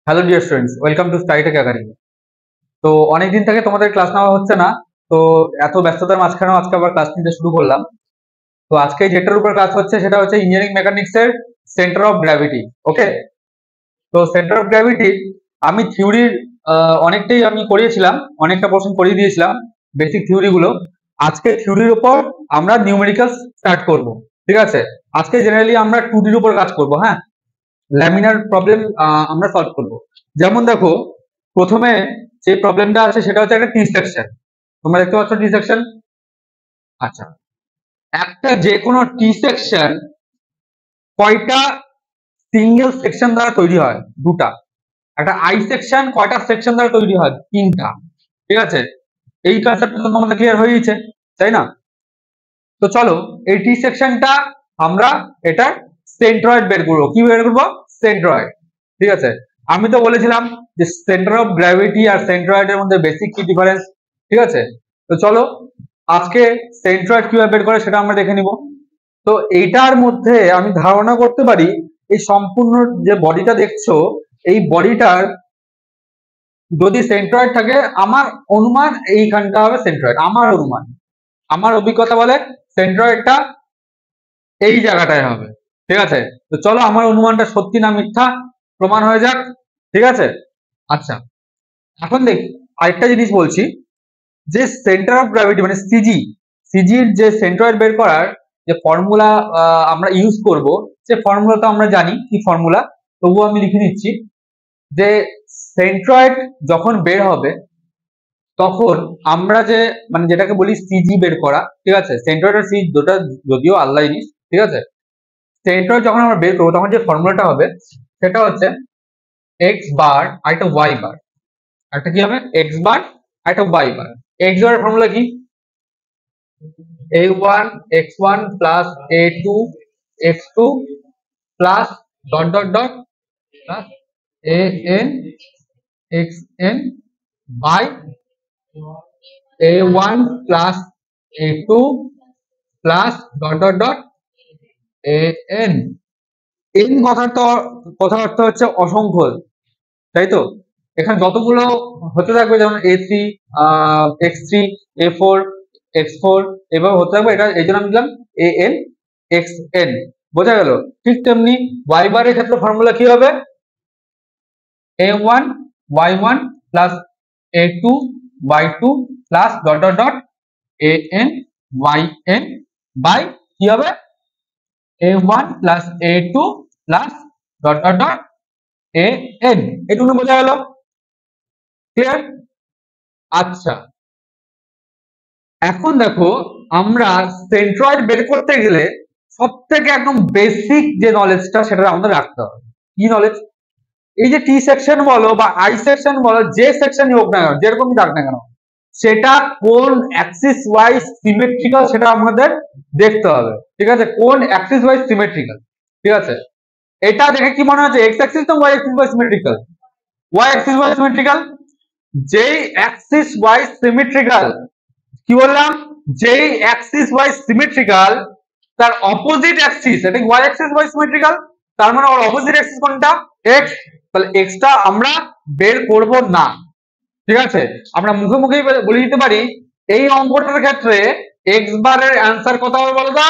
Hello dear students, welcome to স্টাইটেক academy. তো অনেকদিন থেকে তোমাদের ক্লাস নেওয়া হচ্ছে না, তো এত ব্যস্ততার মাঝখানেও আজকে আবার ক্লাস নিতে শুরু করলাম। তো আজকে যেটার উপর ক্লাস হচ্ছে সেটা হচ্ছে ইঞ্জিনিয়ারিং মেকানিক্স এর সেন্টার অফ গ্র্যাভিটি। ওকে, তো সেন্টার অফ গ্র্যাভিটি আমি থিওরির অনেকটাই আমি করিয়েছিলাম, অনেকটা পোর্শন করিয়ে দিয়েছিলাম বেসিক থিওরি গুলো। আজকে থিওরির উপর আমরা নিউমেরিক্যাল স্টার্ট করব। ঠিক আছে, আজকে জেনারেলি আমরা 2D উপর কাজ করব। হ্যাঁ, ল্যামিনার প্রবলেম আমরা সলভ করব। যেমন দেখো, প্রথমে যে প্রবলেমটা আছে সেটা হচ্ছে একটা টি সেকশন। তোমরা দেখতে পাচ্ছ টি সেকশন। আচ্ছা, একটা যে কোনো টি সেকশন কয়টা সিঙ্গেল সেকশন দ্বারা তৈরি হয়? দুটা। একটা আই সেকশন কয়টা সেকশন দ্বারা তৈরি হয়? তিনটা। ঠিক আছে, এই কনসেপ্টটা তো তোমাদের ক্লিয়ার হয়ে গেছে, তাই না? তো চলো এই টি সেকশনটা আমরা এটা সেন্ট্রয়েড বের করবো। কি বের করবো? সেন্ট্রয়েড। ঠিক আছে, আমি তো বলেছিলাম যে সেন্টার অফ গ্র্যাভিটি আর সেন্ট্রয়েডের মধ্যে বেসিক কি ডিফারেন্স। ঠিক আছে, তো চলো আজকে সেন্ট্রয়েড কিভাবে বের করে সেটা আমরা দেখে নিব। তো এইটার মধ্যে আমি ধারণা করতে পারি এই সম্পূর্ণ যে বডিটা দেখছো, এই বডিটার যদি সেন্ট্রয়েড থাকে, আমার অনুমান এইখানটা হবে সেন্ট্রয়েড। আমার অনুমান, আমার অভিজ্ঞতা বলে সেন্ট্রয়েডটা এই জায়গাটায় হবে। ঠিক আছে, তো চলো আমার অনুমানটা সত্যি না মিথ্যা প্রমাণ হয়ে যাক। ঠিক আছে, আচ্ছা এখন দেখ, আরেকটা জিনিস বলছি যে সেন্টার অফ গ্র্যাভিটি মানে সিজি, সিজির যে সেন্ট্রয়েড বের করার যে ফর্মুলা আমরা ইউজ করব, সে ফর্মুলা তো আমরা জানি কি ফর্মুলা, তবুও আমি লিখে দিচ্ছি যে সেন্ট্রয়েড যখন বের হবে তখন আমরা যে মানে যেটাকে বলি সিজি বের করা। ঠিক আছে, সেন্ট্রয়েড আর সিজি দুটো যদিও আলাদা জিনিস। ঠিক আছে, সেন্ট্রয়েড যখন আমরা বের করবো তখন যে ফর্মুলাটা হবে সেটা হচ্ছে এক্স বার আর একটা ওয়াই বার। একটা কি হবে? এক্স বার আর একটা ওয়াই বার। এক্স বারের ফর্মুলা কি? a1 x1 plus a2 x2 plus dot dot dot plus an xn by a1 plus a2 plus dot dot dot an। n কথার অর্থ হচ্ছে অসংখ্য, তাই তো? এখানে যতগুলো হতে থাকবে যেমন a3 x3 a4 x4 এভাবে হতে থাকবে, এটা এই জন্য আমি দিলাম an xn। বোঝা গেল? ঠিক তেমনি y বারের ক্ষেত্রে ফর্মুলা কি হবে? a1 y1 plus a2 y2 plus dot dot dot an yn by কি হবে? a1 plus a2 plus dot dot dot an। এটুকু বোঝা গেল? ক্লিয়ার? আচ্ছা, এখন দেখো আমরা সেন্ট্রয়েড বের করতে গেলে সব থেকে একদম বেসিক যে নলেজটা সেটা আমাদের রাখতে হবে। কি নলেজ? এই যে টি সেকশন বলো বা আই সেকশন বলো, যে সেকশনই হোক না কেন, যেরকমই থাক না কেন, সেটা কোন অ্যাক্সিস ওয়াইজ সিমেট্রিক্যাল সেটা আমাদের দেখতে হবে। ঠিক আছে, কোন অ্যাক্সিস ওয়াইজ সিমেট্রিক্যাল। ঠিক আছে, এটা দেখে কি মনে হচ্ছে এক্স অ্যাক্সিস না Y axis wise symmetrical? Y axis wise symmetrical. যেই অ্যাক্সিস ওয়াইজ সিমেট্রিক্যাল, কি বললাম? যেই অ্যাক্সিস ওয়াইজ সিমেট্রিক্যাল তার অপোজিট অ্যাক্সিস, এটা ওয়াই অ্যাক্সিস ওয়াইজ সিমেট্রিক্যাল, তার মানে ওর অপোজিট অ্যাক্সিস কোনটা? এক্স। তাহলে এক্সটা আমরা বের করব না। ঠিক আছে, আমরা মুখে মুখেই বলে দিতে পারি এই অঙ্কটার ক্ষেত্রে এক্স বারের অ্যান্সার কত হবে বলো তো?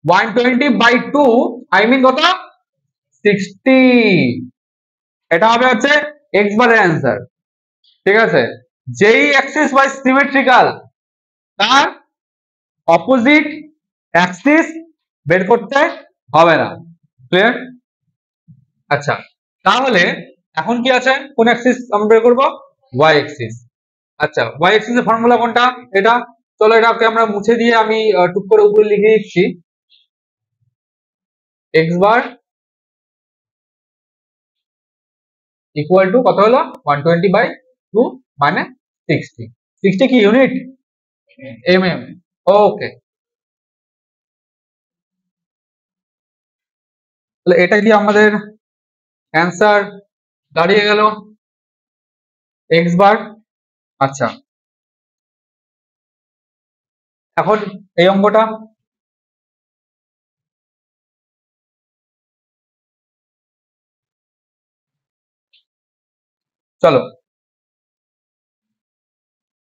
120/2, আই মিন কত? 60। এটা হবে হচ্ছে এক্স বারের অ্যান্সার। ঠিক আছে, যেই অ্যাক্সিস ওয়াইজ সিমেট্রিক্যাল তার অপোজিট অ্যাক্সিস বের করতে হবে না। ক্লিয়ার? আচ্ছা, তাহলে এখন কি আছে? কোন অ্যাক্সিস আমরা বের করব? Y axis. আচ্ছা, ওয়াই অ্যাক্সিস এর ফর্মুলা কোনটা? এটা। চলো এটাকে আমরা মুছে দিয়ে আমি টুক করে উপরে লিখে দিচ্ছি। এক্স বার ইকুয়াল টু কত হলো? 120/2 মানে 60। 60 কি ইউনিট? mm। ওকে, তাহলে এটা কি আমাদের অ্যান্সার দাঁড়িয়ে গেল? X bar. আচ্ছা, এখন এই অঙ্কটা চলো,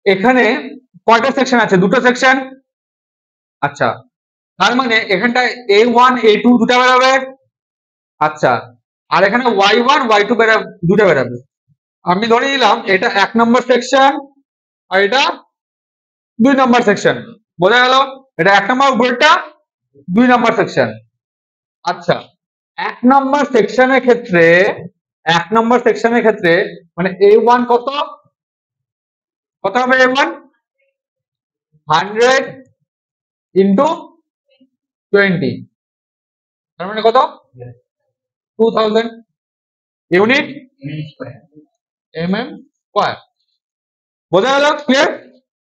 এখানে কয়টা সেকশন আছে? দুটো সেকশন। আচ্ছা, তার মানে এখানটায় A1 A2 দুটা বেরোবে। আচ্ছা, আর এখানে Y1 Y2 দুটো বেরোবে। আমি ধরে নিলাম এটা 1 নম্বর সেকশন আর এটা 2 নম্বর সেকশন। বোঝা গেল? এটা 1 নম্বর, উপরেরটা 2 নম্বর সেকশন। আচ্ছা, 1 নম্বর সেকশনের ক্ষেত্রে 1 নম্বর সেকশনের ক্ষেত্রে মানে A1 কত? কত হবে A1? 100 ইন্টু 20, তার মানে কত? 2000 ইউনিট mm²। বোঝা গেল? ক্লিয়ার?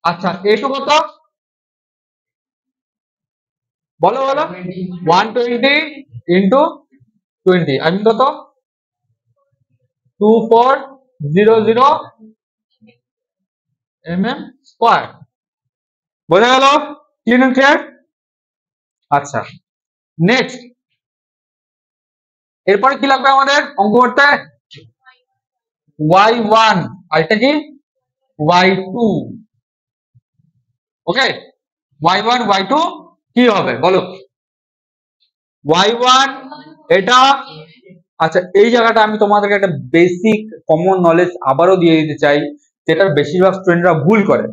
আচ্ছা, A2 কত? বলো বলো। 120 ইন্টু 20, আমি কত? 2400 mm²। বোঝা গেল? ক্লিয়ার? আচ্ছা, নেক্সট এরপরে কি লাগবে আমাদের অঙ্ক করতে? Y1 আর এটা কি? Y2। ওকে, Y1 Y2 কি হবে বলো? Y1 এটা, আচ্ছা এই জায়গাটা আমি তোমাদেরকে একটা বেসিক কমন নলেজ আবারও দিয়ে দিতে চাই, যেটা বেশিরভাগ স্টুডেন্টরা ভুল করে।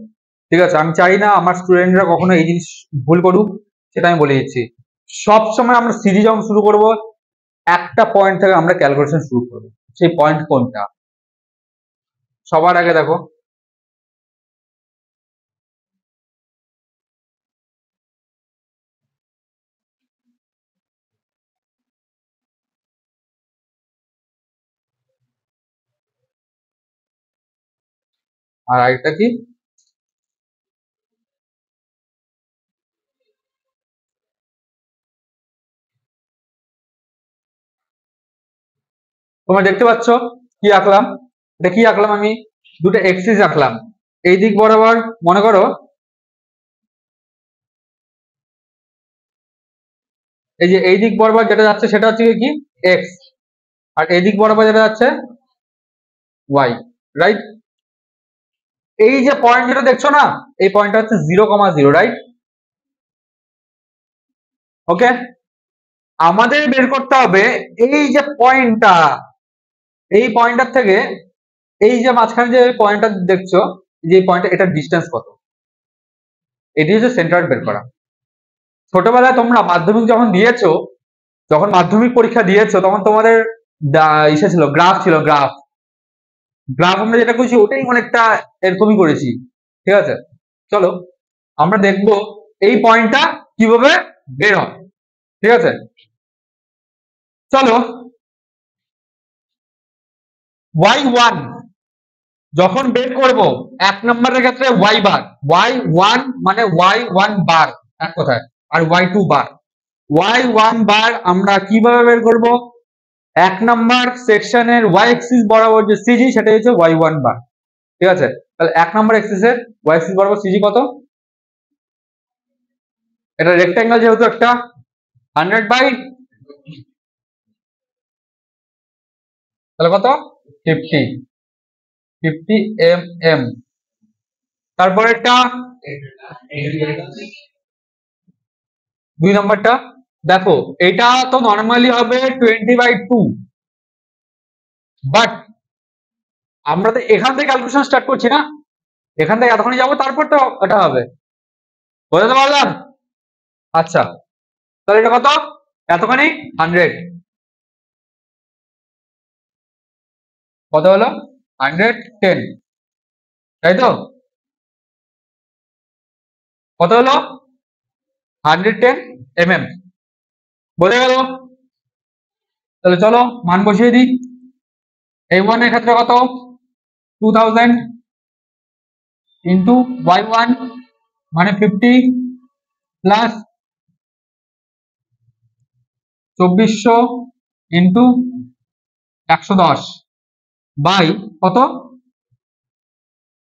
ঠিক আছে, আমি চাই না আমার স্টুডেন্টরা কখনো এই জিনিস ভুল করুক, সেটা আমি বলে দিচ্ছি। সবসময় আমরা সিরিজ যখন শুরু করব, একটা পয়েন্ট থেকে আমরা ক্যালকুলেশন শুরু করবো। সেই পয়েন্ট কোনটা? সবার আগে দেখো, আর আরেকটা কি? তোমরা দেখতে পাচ্ছ কি আঁকলাম? এটা কি আঁকলাম? আমি দুটো এক্সিস আঁকলাম। এই দিক বরাবর মনে করো এই যে এই দিক বরাবর যেটা যাচ্ছে সেটা হচ্ছে কি? এক্স। আর এই দিক বরাবর যেটা যাচ্ছে ওয়াই, রাইট? এই যে পয়েন্ট যেটা দেখছো না, এই পয়েন্টটা হচ্ছে 0,0, রাইট? ওকে, আমাদের বের করতে হবে এই যে পয়েন্টটা, এই পয়েন্টটার থেকে এই যে মাঝখানে যে পয়েন্টটা দেখছো, যে পয়েন্টটা, এটার ডিস্টেন্স কত? এটি হচ্ছে সেন্টার বের করা। ছোটবেলায় তোমরা মাধ্যমিক যখন দিয়েছো, যখন মাধ্যমিক পরীক্ষা দিয়েছো, তখন তোমাদের ইসে ছিল, গ্রাফ ছিল, গ্রাফ। গ্রাফ আমরা যেটা করেছি ওটাই অনেকটা এরকমই করেছি। ঠিক আছে, চলো আমরা দেখবো এই পয়েন্টটা কিভাবে বের হয়। ঠিক আছে, চলো। Y1 যখন বের করব 1 নম্বরের ক্ষেত্রে Y বার, Y1 মানে Y1 বার এক কথায়, আর Y2 বার। Y1 বার আমরা কিভাবে বের করব? 1 নম্বর সেকশনের Y এক্সিস বরাবর যে সিজি, সেটা হচ্ছে Y1 বার। ঠিক আছে, তাহলে 1 নম্বর এক্সিসের Y এক্সিস বরাবর সিজি কত? এটা রেক্টাঙ্গেল যেহেতু একটা, 100 বাই, তাহলে কত? 50 mm। তারপরেরটা 2 নম্বরটা দেখো, এটা তো নর্মালি হবে 20/2, বাট আমরা তো এখান থেকে ক্যালকুলেশন স্টার্ট করছি না, এখান থেকে এতখানি যাবো তারপর তো এটা হবে। বোঝাতে পারলাম? আচ্ছা, তাহলে এটা কত? এতখানি 100, কত হলো? 110, তাই তো? কত হলো? 110 mm। বোঝা গেল? তাহলে চলো মান বসিয়ে দিই। A1 এর ক্ষেত্রে কত? 2000 ইন্টু Y1 মানে 50 প্লাস 2400 ইন্টু 110 বাই কত?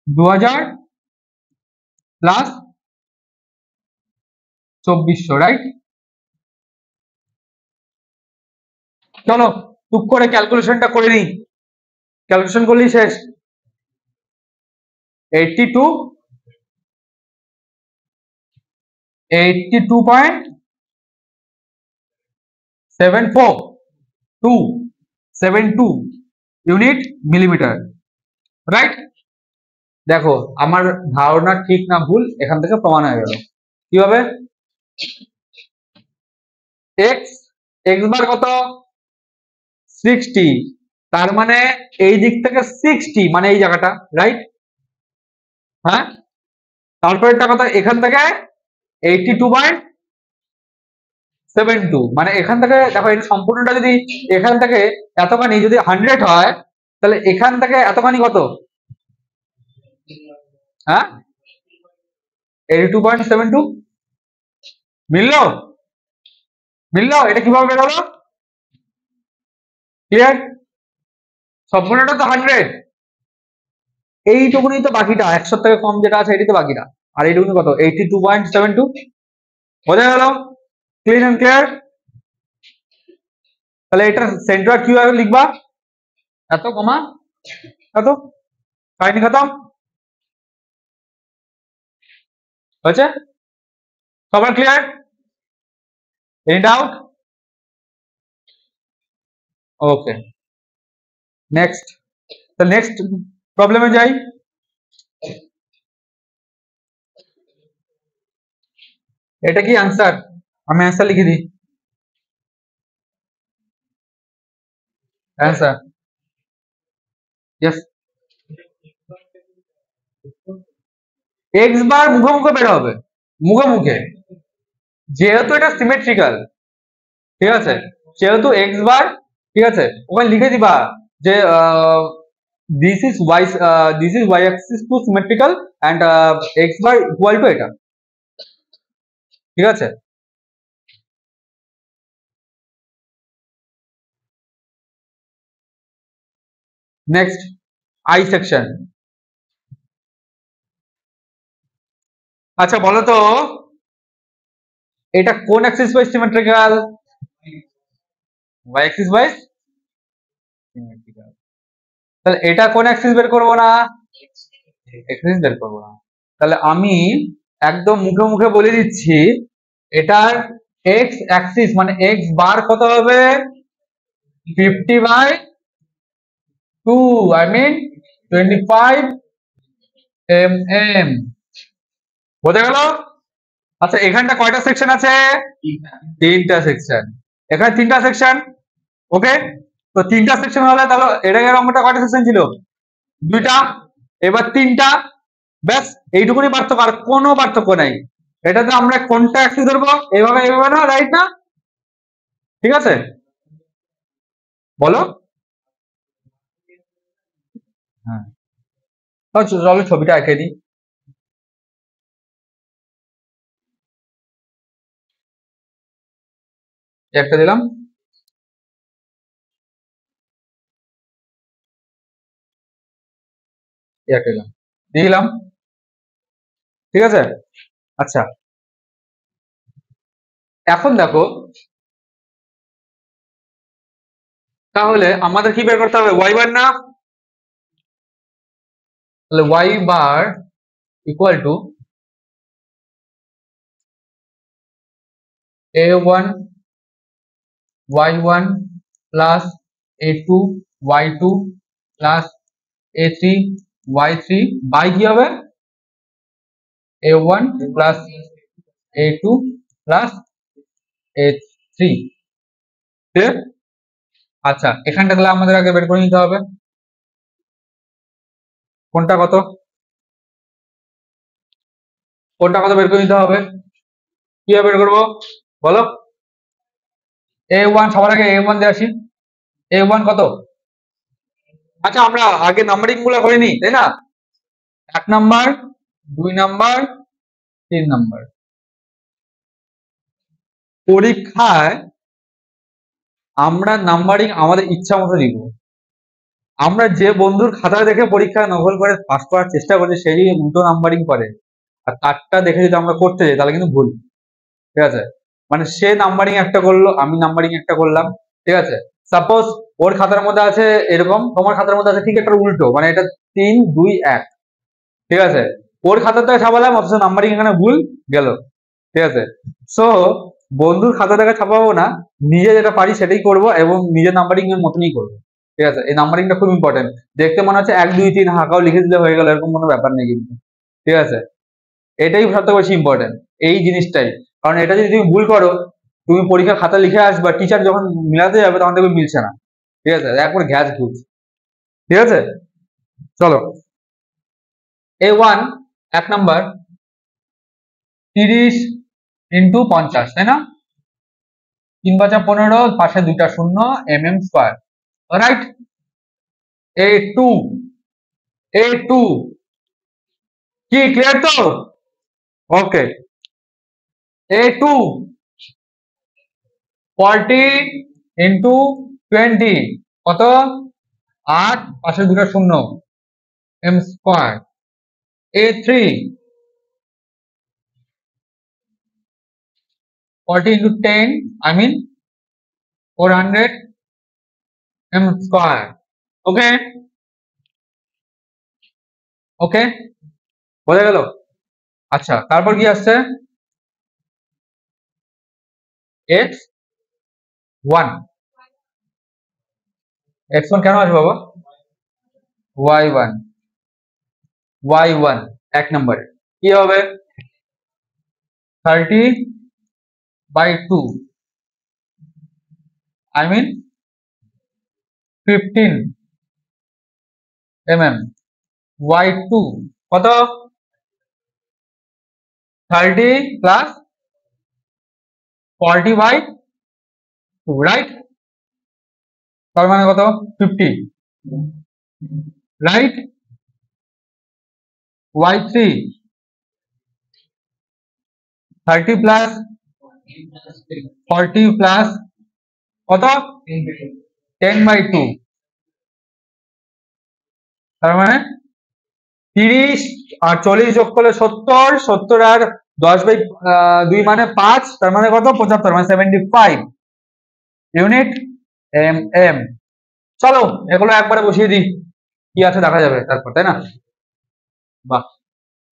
2000 প্লাস 2400, রাইট? চলো টুক করে ক্যালকুলেশনটা করে নিই। ক্যালকুলেশন করলেই শেষ। 82.72 ইউনিট মিলিমিটার, রাইট। দেখো আমার ধারণা ঠিক না ভুল এখান থেকে প্রমাণ হয়ে গেল। কিভাবে? এক্স বার কত? 60, তার মানে এই দিক থেকে 60 মানে এই জায়গাটা, রাইট? হ্যাঁ, তারপরে একটা কথা, এখান থেকে 82.72 মানে এখান থেকে দেখো এই সম্পূর্ণটা যদি এখান থেকে এতখানি যদি 100 হয়, তাহলে এখান থেকে এতখানি কত? হ্যাঁ, 82.72 মিললো? এটা কিভাবে বেরোলো? ক্লিয়ার? সম্পূর্ণটা তো 100, এইটুকুনি তো বাকিটা, 100 থেকে কম যেটা আছে এটি তো বাকিটা, আর এইটুকুনি কত? 82.72 বোঝা গেল? Clean and clear? তাহলে এটা সেন্টার কিভাবে লিখবা? এত কমা এত, কাহিনী খতম। হয়েছে? সবার clear? Any doubt? Okay, next. তো নেক্সট প্রবলেমে যাই। এটা কি आंसर? আমি आंसर লিখে দিই। आंसर यस, এক্স বার মুখে মুখে বের হবে, মুখে মুখে, যেহেতু এটা সিমেট্রিক্যাল, ঠিক আছে, যেহেতু এক্স বার, ঠিক আছে, ওখানে লিখে দিবা যে this is y axis to symmetrical and x bar equal to এটা, ঠিক আছে। Next I section. আচ্ছা বলো তো এটা কোন axis by symmetrical? y axis by symmetrical. তাহলে এটা কোন অ্যাক্সিস বের করব না? অ্যাক্সিস বের করব না। তাহলে আমি একদম মুখে মুখে বলে দিচ্ছি, এটার x অ্যাক্সিস মানে x বার কত হবে? 50/2, I mean 25 mm। বোঝা গেল? আচ্ছা এখানটা কয়টা সেকশন আছে? তিনটা সেকশন। এখানে তিনটা সেকশন, ওকে। তো তিনটা সেকশন হলে তাহলে এর অঙ্কটা কয়টা সেকশন ছিল? দুইটা, এবার তিনটা, ব্যাস এইটুকুনি পার্থক্য, আর কোনো পার্থক্য নাই। এটাতে আমরা কোনটা অ্যাক্সিস ধরবো? এইভাবে এইভাবে না, রাইট না? ঠিক আছে, বলো। হ্যাঁ, চলো ছবিটা এঁকে দিই। একটা দিলাম, একটা দিলাম, দিলাম, ঠিক আছে। আচ্ছা এখন দেখো, তাহলে আমাদের কি বের করতে হবে? ওয়াই বার না? তাহলে Y bar equal to a1 y1 plus a2 y2 plus a3 y3 by কি হবে? a1 plus a2 plus a3। ঠিক? আচ্ছা এখানটা তাহলে আমাদের আগে বের করে নিতে হবে কোনটা কত, কোনটা কত বের করে নিতে হবে। কিভাবে বের করবো বলো? a1 সবার আগে a1 দিয়ে আসি। a1 কত? আচ্ছা আমরা আগে নাম্বারিং গুলো করে নিই, তাই না? 1 নাম্বার, 2 নাম্বার, 3 নাম্বার। পরীক্ষায় আমরা নাম্বারিং আমাদের ইচ্ছা মতো দিব। আমরা যে বন্ধুর খাতা দেখে পরীক্ষা নকল করে পাস করার চেষ্টা করছি সেই উল্টো নাম্বারিং করে, আর তারটা দেখে যদি আমরা করতে যাই তাহলে কিন্তু ভুল, ঠিক আছে। মানে সে নাম্বারিং একটা করলো, আমি নাম্বারিং একটা করলাম, ঠিক আছে। সাপোজ ওর খাতার মধ্যে আছে এরকম, তোমার খাতার মধ্যে আছে ঠিক একটা উল্টো, মানে এটা 3 2 1, ঠিক আছে, ওর খাতাতে ছাপালাম অথচ নাম্বারিং এখানে ভুল গেল, ঠিক আছে। সো বন্ধুর খাতা থেকে ছাপাবো না, নিজে যেটা পারি সেটাই করব এবং নিজের নাম্বারিং এর মতনই করবো, ঠিক আছে। এই নাম্বারিংটা খুব ইম্পর্টেন্ট। দেখতে মনে হচ্ছে 1 2 3 হাঁকাও লিখে দিলে হয়ে গেল, এরকম কোনো ব্যাপার নেই কিন্তু, ঠিক আছে। এটাই সবথেকে বেশি ইম্পর্টেন্ট, এই জিনিসটাই। কারণ এটা যদি তুমি ভুল করো, তুমি পরীক্ষার খাতা লিখে আসবা, টিচার যখন মিলাতে যাবে তখন দেখবে মিলছে না, ঠিক আছে, একবার ঘ্যাস ঘুষ, ঠিক আছে। চলো A1 1 নাম্বার 30 ইন্টু 50, তাই না? 3 5 15, পাশে দুইটা শূন্য, mm², রাইট। A2 কি ক্লিয়ার তো? ওকে। A2 40 ইন্টু 20, কত? 8, পাশে দুটো শূন্য, m²। A3 40 into 10, I mean 400, m²। ওকে ওকে, বোঝা গেল? আচ্ছা, তারপর কি আসছে? x1 কেন আসবে বাবা? y1 এক নম্বরে কি হবে? 30/2, I mean 15 mm। y2 কত? 30 প্লাস 40/2, রাইট? তার মানে কত? 50, রাইট? y3 30 প্লাস 40 প্লাস কত? 10/2, তার মানে 30 আর 40 যোগ করলে 70, 70 আর 10/2 মানে 5, তার মানে কত? 75, মানে 75 ইউনিট mm। চলো এগুলো একবারে বসিয়ে দিই, কি আছে দেখা যাবে তারপর, তাই না? বাহ,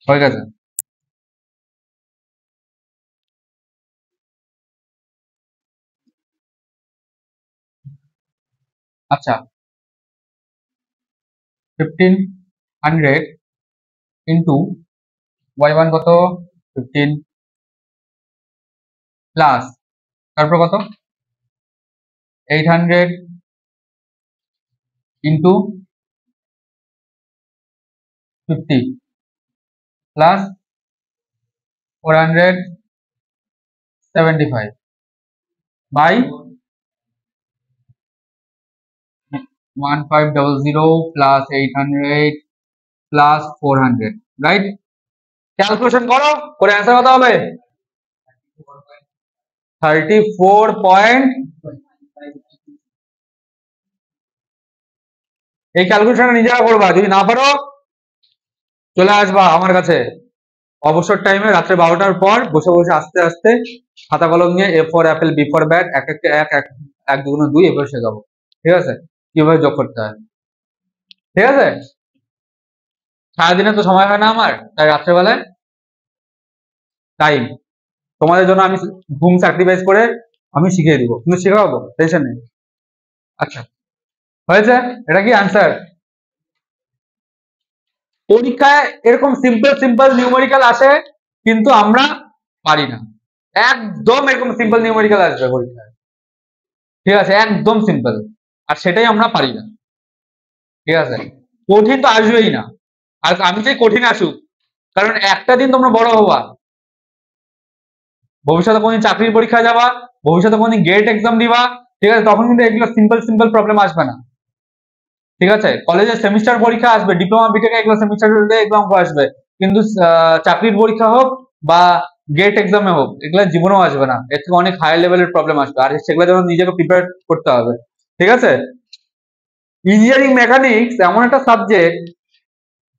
হয়ে গেছে। আচ্ছা, 1500 ইন্টু y1 কত? 15 প্লাস তারপর কত? 800 into 50 plus 475 by 1500 plus 800 plus 400, right? Calculation করো, করে অ্যান্সার কত হবে? 34 পয়েন্ট। এই ক্যালকুলেশনটা নিজেরা করবা, যদি না পারো চলে আসবা আমার কাছে অবসর টাইমে রাত্রে 12টার পর, বসে বসে আস্তে আস্তে খাতা কলম নিয়ে A for Apple, B for bat, এক একটা এক, এক দুগুণে 2 এভাবে শেখাবো, ঠিক আছে, কিভাবে যোগ করতে হয়, ঠিক আছে। সারাদিনে তো সময় হয় না আমার, তাই রাত্রেবেলায় টাইম তোমাদের জন্য আমি ঘুম স্যাক্রিফাইস করে আমি শিখিয়ে দিব, কিন্তু শেখাবো, টেনশন নেই। আচ্ছা, হয়েছে? এটা কি আনসার? পরীক্ষায় এরকম সিম্পল সিম্পল নিউমেরিক্যাল আসে, কিন্তু আমরা পারি না। একদম এরকম সিম্পল নিউমেরিক্যাল আসবে পরীক্ষায়, ঠিক আছে, একদম সিম্পল, আর সেটাই আমরা পারি না, ঠিক আছে। কঠিন তো আসবেই না, আর আমি চাই কঠিন আসুক, কারণ একটা দিন তোমরা বড় হবা, ভবিষ্যতে কোনদিন চাকরির পরীক্ষা যাবা, ভবিষ্যতে কোনদিন গেট এক্সাম দিবা, ঠিক আছে, তখন কিন্তু এগুলো সিম্পল সিম্পল প্রবলেম আসবে না, ঠিক আছে। কলেজের সেমিস্টার পরীক্ষা আসবে, ডিপ্লোমা বিটেক এগুলো সেমিস্টার এক্সাম আসবে, কিন্তু চাকরির পরীক্ষা হোক বা গেট এক্সামে হোক, এগুলো জীবনেও আসবে না, এর থেকে অনেক হায়ার লেভেলের প্রবলেম আসবে, আর সেগুলো যেন নিজেকে প্রিপেয়ার করতে হবে, ঠিক আছে। ইঞ্জিনিয়ারিং মেকানিক্স এমন একটা সাবজেক্ট,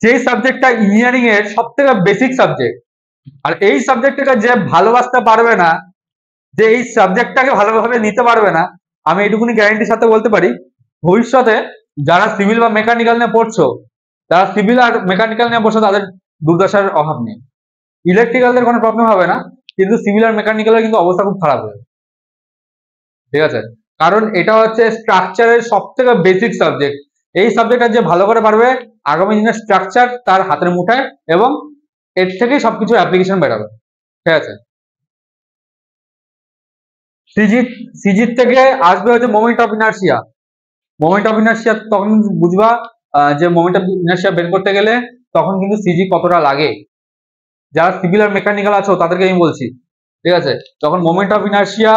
যে সাবজেক্টটা ইঞ্জিনিয়ারিং এর সব থেকে বেসিক সাবজেক্ট, আর এই সাবজেক্টটাকে যে ভালোবাসতে পারবে না, যে এই সাবজেক্টটাকে ভালোভাবে নিতে পারবে না, আমি এটুকুনি গ্যারান্টির সাথে বলতে পারি, ভবিষ্যতে যারা সিভিল বা মেকানিক্যাল নিয়ে পড়ছো, যারা সিভিল আর মেকানিক্যাল নিয়ে পড়ছো, তাদের দুর্দশার অভাব নেই। ইলেকট্রিক্যালদের কোনো প্রবলেম হবে না, কিন্তু সিভিল আর মেকানিক্যালের কিন্তু অবস্থা খুব খারাপ হবে। ঠিক আছে, কারণ এটা হচ্ছে স্ট্রাকচারের সব থেকে বেসিক সাবজেক্ট। এই সাবজেক্টটা যে ভালো করে পারবে, আগামী দিনের স্ট্রাকচার তার হাতের মুঠায়, এবং এর থেকেই সবকিছু অ্যাপ্লিকেশন বেরোবে। ঠিক আছে, সিজির থেকে আসবে হচ্ছে moment of inertia. Moment of inertia তখন বুঝবা, যে মোমেন্ট অফ ইনার্সিয়া বের করতে গেলে তখন কিন্তু সিজি কতটা লাগে। যারা সিভিল আর মেকানিক্যাল আছো তাদেরকে আমি বলছি, ঠিক আছে, যখন মোমেন্ট অফ ইনার্সিয়া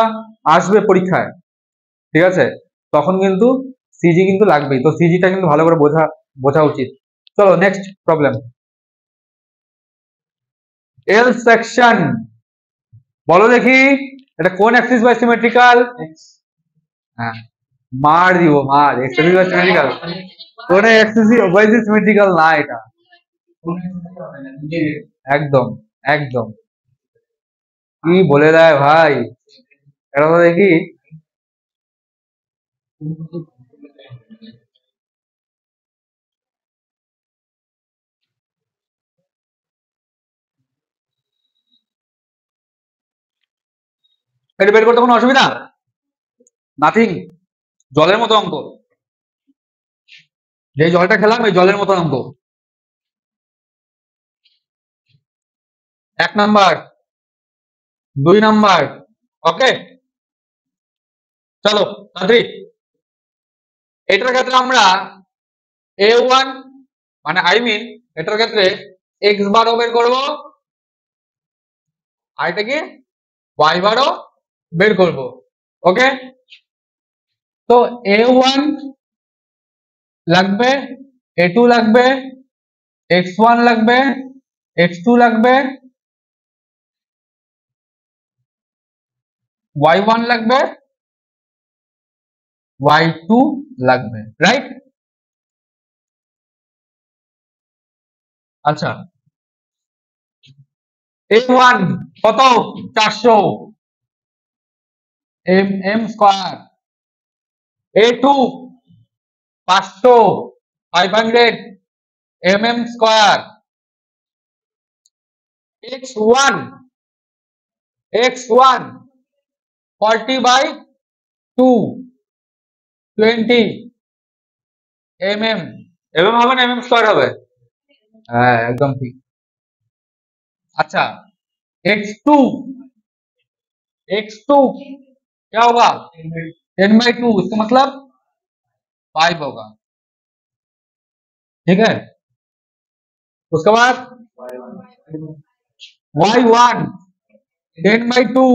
আসবে পরীক্ষায়, ঠিক আছে, তখন কিন্তু সিজি কিন্তু লাগবেই। তো সিজিটা কিন্তু ভালো করে বোঝা উচিত। চলো নেক্সট প্রবলেম। এল সেকশন, বলো দেখি এটা কোন অ্যাক্সিস বাই সিমেট্রিক্যাল? হ্যাঁ, মার দিব মার, অ্যাক্সিস বাই সিমেট্রিক্যাল কোন অ্যাক্সিস বাই সিমেট্রিক্যাল না এটা। একদম একদম, কি বলে দেয় ভাই, এটা তো দেখি। এটা বের করতে কোনো অসুবিধা? নাথিং, জলের মতো অঙ্ক। যে জলটা খেলাম এই জলের মতো অঙ্ক। 1 নাম্বার, 2 নাম্বার, ওকে। চলো তাড়াতাড়ি, এটার ক্ষেত্রে আমরা A1 মানে এটার ক্ষেত্রে x বারও বের করবো, আর এটা কি y বারও বের করবো, ওকে। তো A1 লাগবে, A2 লাগবে, x1 লাগবে, x2 লাগবে, y1 লাগবে, y2 লাগবে, রাইট? আচ্ছা, A1 কত? 400 mm square, A2 500 500 mm square, x1 40 by 2 20 mm, mm হবে না mm স্কয়ার হবে? হ্যাঁ একদম ঠিক। अच्छा, x2 क्या होगा? 10/2, इसका मतलब 5 होगा, ठीक है। उसके बाद y1 10/2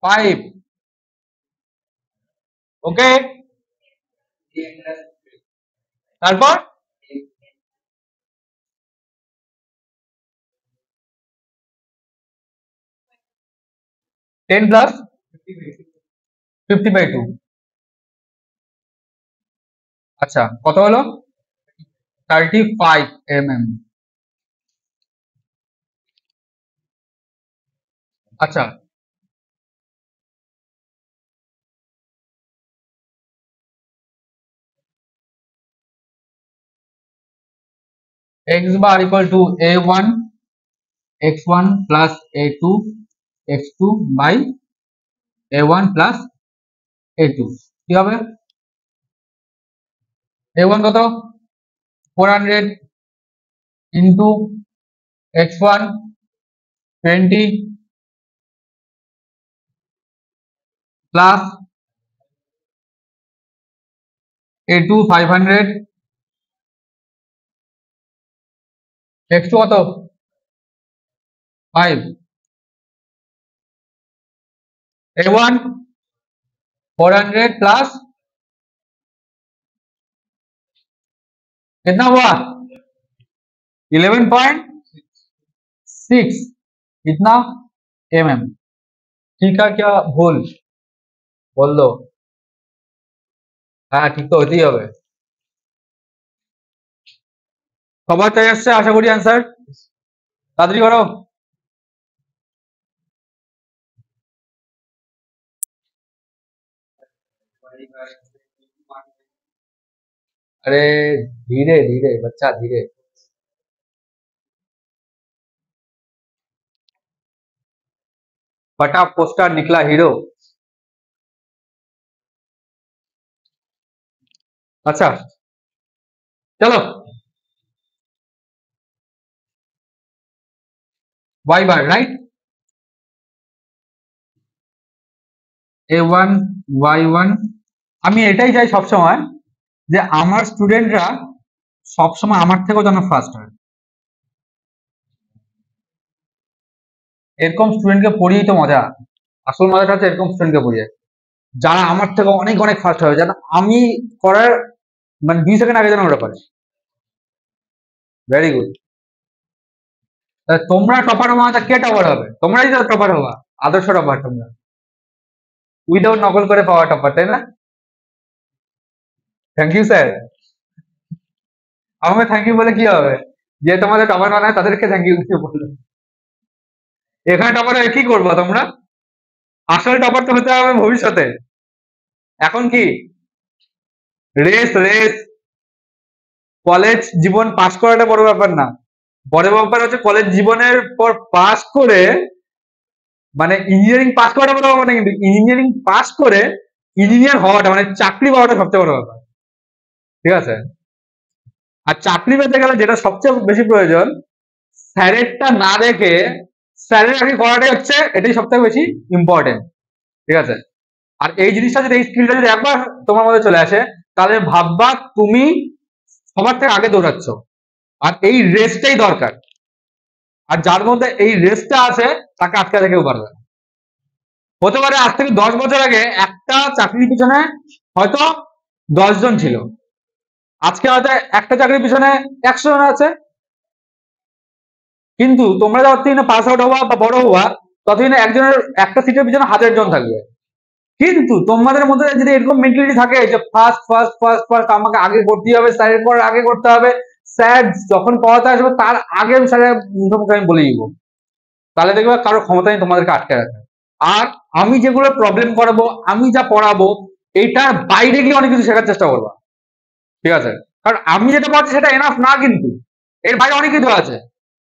5, ওকে। তারপর 10 প্লাস 50/2, আচ্ছা কত হলো? 35 mm। আচ্ছা, x bar equal to a1 x1 plus a2 x2 by a1 plus a2, কি হবে? a1 কত? 400 into x1 20 plus a2 500, x2 কত? 5, a1 400 plus कितना हुआ? 11.6, कितना mm? ठीक है क्या ভুল বল দো। হ্যাঁ ঠিক তো হতেই হবে। সবার চাই আসছে, আশা করি অ্যান্সার তাড়াতাড়ি করো। अरे धीरे धीरे बच्चा धीरे। फटा पोस्टर निकला हीरो। अच्छा चलो, वाई बार राइट, A1 Y1। আমি এটাই চাই সবসময় যে আমার স্টুডেন্টরা সবসময় আমার থেকেও যেন ফার্স্ট হয়। এরকম স্টুডেন্টকে পড়িয়েই তো মজা, আসল মজাটা হচ্ছে এরকম স্টুডেন্টকে পড়িয়ে, যারা আমার থেকে অনেক অনেক ফার্স্ট হবে, যেন আমি করার মানে 2 সেকেন্ড আগে যেন ওরা করে। Very good. তোমরা টপার হওয়া, কে টপার হবে? তোমরাই তো টপার হওয়া, আদর্শ টপার তোমরা, উইদাউট নকল করে পাওয়া টপার, তাই না? Thank you sir. আমাকে থ্যাংক ইউ বলে কি হবে? যে তোমাদের টপার বানায় তাদেরকে থ্যাংক ইউ বললো। এখানে টপার হয়ে কি করবো তোমরা? আসল টপার তো হতে হবে ভবিষ্যতে। এখন কি রেস রেস, কলেজ জীবন পাস করাটা বড় ব্যাপার না, বড় ব্যাপার হচ্ছে কলেজ জীবনের পর পাস করে, মানে ইঞ্জিনিয়ারিং পাস করাটা বড় ব্যাপার না, কিন্তু ইঞ্জিনিয়ারিং পাস করে ইঞ্জিনিয়ার হওয়াটা মানে চাকরি পাওয়াটা সবচেয়ে বড় ব্যাপার। ঠিক আছে? আর চাকরি পেতে গেলে যেটা সবচেয়ে বেশি প্রয়োজন, স্যারেরটা না দেখে স্যারের আগে করাটাই হচ্ছে, এটাই সবথেকে বেশি ইম্পর্টেন্ট। ঠিক আছে? আর এই জিনিসটা যদি, এই স্কিলটা যদি একবার তোমার মধ্যে চলে আসে, তাহলে ভাববা তুমি সবার থেকে আগে দৌড়াচ্ছ। আর এই রেসটাই দরকার। আর যার মধ্যে এই রেসটা আছে তাকে আটকাতে কেউ পারবে না। হতে পারে আজ থেকে 10 বছর আগে একটা চাকরির পিছনে হয়তো 10 জন ছিল, আজকে হয়তো একটা চাকরির পিছনে 100 জন আছে। কিন্তু তোমরা যতদিন পাস আউট হওয়া বা বড় হওয়া, ততদিন একজনের একটা সিটের পিছনে 1000 জন থাকবে। কিন্তু তোমাদের মধ্যে যদি এরকম মেন্টালিটি থাকে যে ফার্স্ট ফার্স্ট ফার্স্ট ফার্স্ট আমাকে আগে করতেই হবে, স্যারের পর আগে করতে হবে, স্যার যখন পড়াতে আসবে তার আগে স্যারের মুখে মুখে আমি বলে দিব, তাহলে দেখবে কারো ক্ষমতা নেই তোমাদেরকে আটকে রাখে। আর আমি যেগুলো প্রবলেম করাবো, আমি যা পড়াবো, এইটার বাইরে গিয়ে অনেক কিছু শেখার চেষ্টা করবা। ঠিক আছে? কারণ আমি যেটা পড়াচ্ছি সেটা এনাফ না, কিন্তু এর বাইরে অনেক কিছু আছে।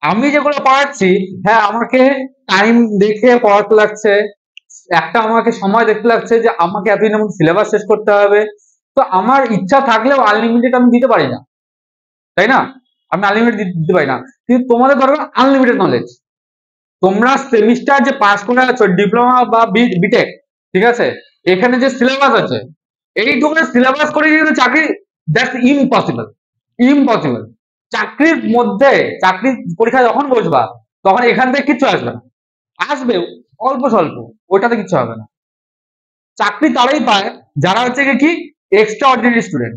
আমি যেগুলো পড়াচ্ছি, হ্যাঁ আমাকে টাইম দেখে পড়াতে লাগছে, একটা আমাকে সময় দেখতে লাগছে যে আমাকে এতদিনের মধ্যে সিলেবাস শেষ করতে হবে। তো আমার ইচ্ছা থাকলেও আনলিমিটেড আমি দিতে পারি না, তাই না? আমি আনলিমিটেড দিতে পারি না, কিন্তু তোমাদের দরকার আনলিমিটেড নলেজ। তোমরা সেমিস্টার যে পাস করে আছো ডিপ্লোমা বা বিটেক, ঠিক আছে, এখানে যে সিলেবাস আছে, এইটুকু সিলেবাস করে কিন্তু চাকরি, দ্যাটস ইম্পসিবল, ইম্পসিবল। চাকরির মধ্যে, চাকরির পরীক্ষা যখন বসবা, তখন এখান থেকে কিচ্ছু আসবে না, আসবে অল্প স্বল্প, ওটাতে কিচ্ছু হবে না। চাকরি তারাই পায় যারা হচ্ছে কি এক্সট্রা অর্ডিনারি স্টুডেন্ট।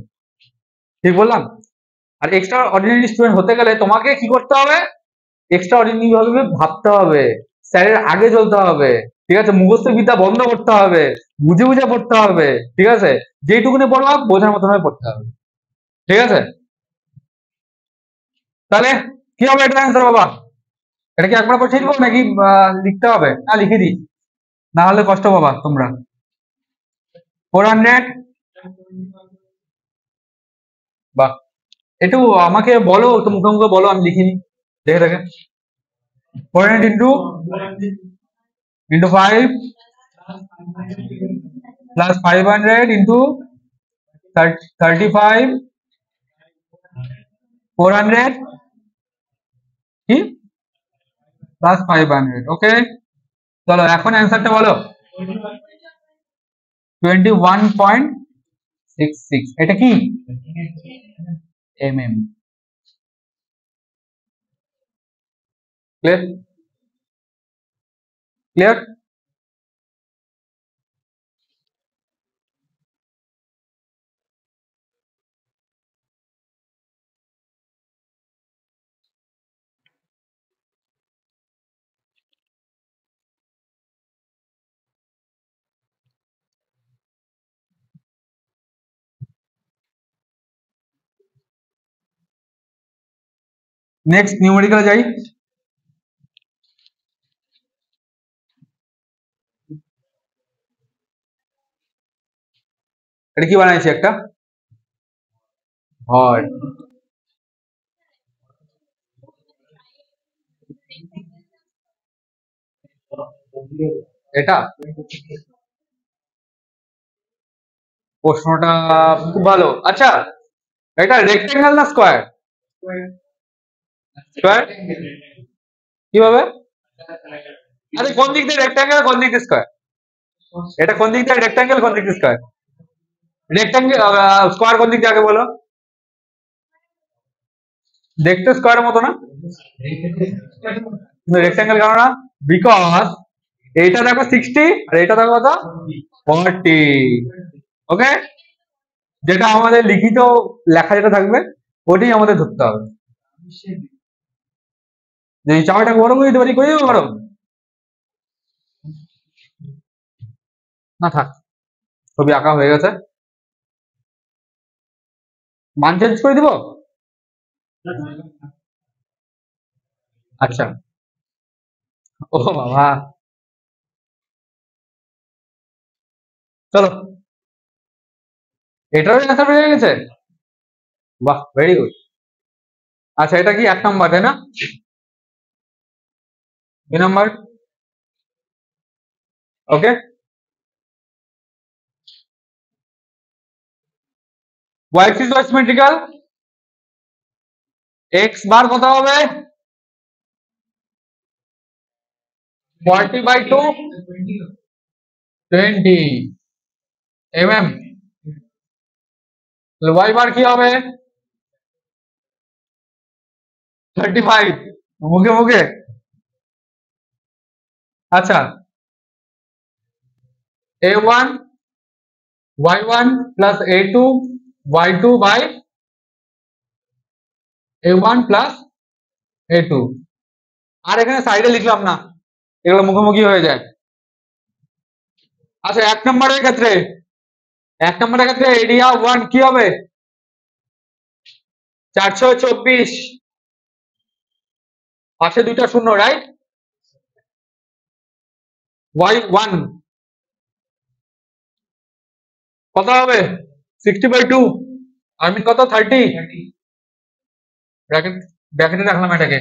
ঠিক বললাম? আর এক্সট্রা অর্ডিনারি স্টুডেন্ট হতে গেলে তোমাকে কি করতে হবে? এক্সট্রা অর্ডিনারি ভাবে ভাবতে হবে, স্যারের আগে চলতে হবে। ঠিক আছে? মুখস্থ বিদ্যা বন্ধ করতে হবে, বুঝে বুঝে পড়তে হবে। ঠিক আছে? যেইটুকুনি পড়বা বোঝার মতন ভাবে পড়তে হবে। ঠিক আছে? তাহলে কি হবে এটা অ্যান্সার বাবা? এটা কি একবার পড়ে দিব নাকি লিখতে হবে? না লিখে দিই, না হলে কষ্ট পাবা তোমরা। 400, বাহ, একটু আমাকে বলো, একটু মুখে মুখে বলো, আমি লিখিনি দেখে দেখে। 400 into 5 plus 500 into 35, 400 কি প্লাস 500। ওকে, চলো এখন অ্যান্সারটা বলো। 21.66, এটা কি mm? ক্লিয়ার? ক্লিয়ার? নেক্সট নিউমেরিক্যালে যাই। এটা কি বানাইছি একটা হয় এটা প্রশ্নটা খুব ভালো। আচ্ছা, এটা রেক্টেঙ্গেল না স্কোয়ার? স্কোয়ার কিভাবে? আরে কোন দিক দিয়ে রেক্টেঙ্গেল, কোন দিক দিয়ে স্কোয়ার? এটা কোন দিক দিয়ে রেক্টেঙ্গেল, কোন দিক দিয়ে স্কোয়ার? রেক্টেঙ্গেল স্কোয়ার কোন দিক দিয়ে আগে বলো? দেখতে স্কোয়ারের মতো না, কিন্তু রেক্টেঙ্গেল কেন না? বিকজ এইটা দেখো 60 আর এটা দেখো কত 40। ওকে, যেটা আমাদের লিখিত লেখা যেটা থাকবে ওটাই আমাদের ধরতে হবে। যে চাওয়াটা বড় করে দিতে পারি, করে দেবো বড় না, থাক, ছবি আঁকা হয়ে গেছে, মান চেঞ্জ করে দিব। আচ্ছা, ও বাবা, চলো, এটারও অ্যান্সার বেরিয়ে গেছে, বাহ, ভেরি গুড। আচ্ছা, এটা কি 1 নাম্বার তাই না? 2 নাম্বার, ওকে। y axis বা সিমেট্রিক্যাল, x বার কত হবে? 40/2 20 mm। y বার কি হবে? 35, মুখে মুখে। আচ্ছা, a1 y1 plus a2 y2 by a1 plus a2। আর এখানে সাইডে লিখলাম না, এগুলো মুখোমুখি হয়ে যায়। আচ্ছা, 1 নম্বরের ক্ষেত্রে এরিয়া 1 কি হবে? 424, পাশে দুইটা শূন্য, রাইট? y1 কত হবে? 60/2, আই মিন কত 30, ব্র্যাকেট ব্র্যাকেটে রাখলাম এটাকে,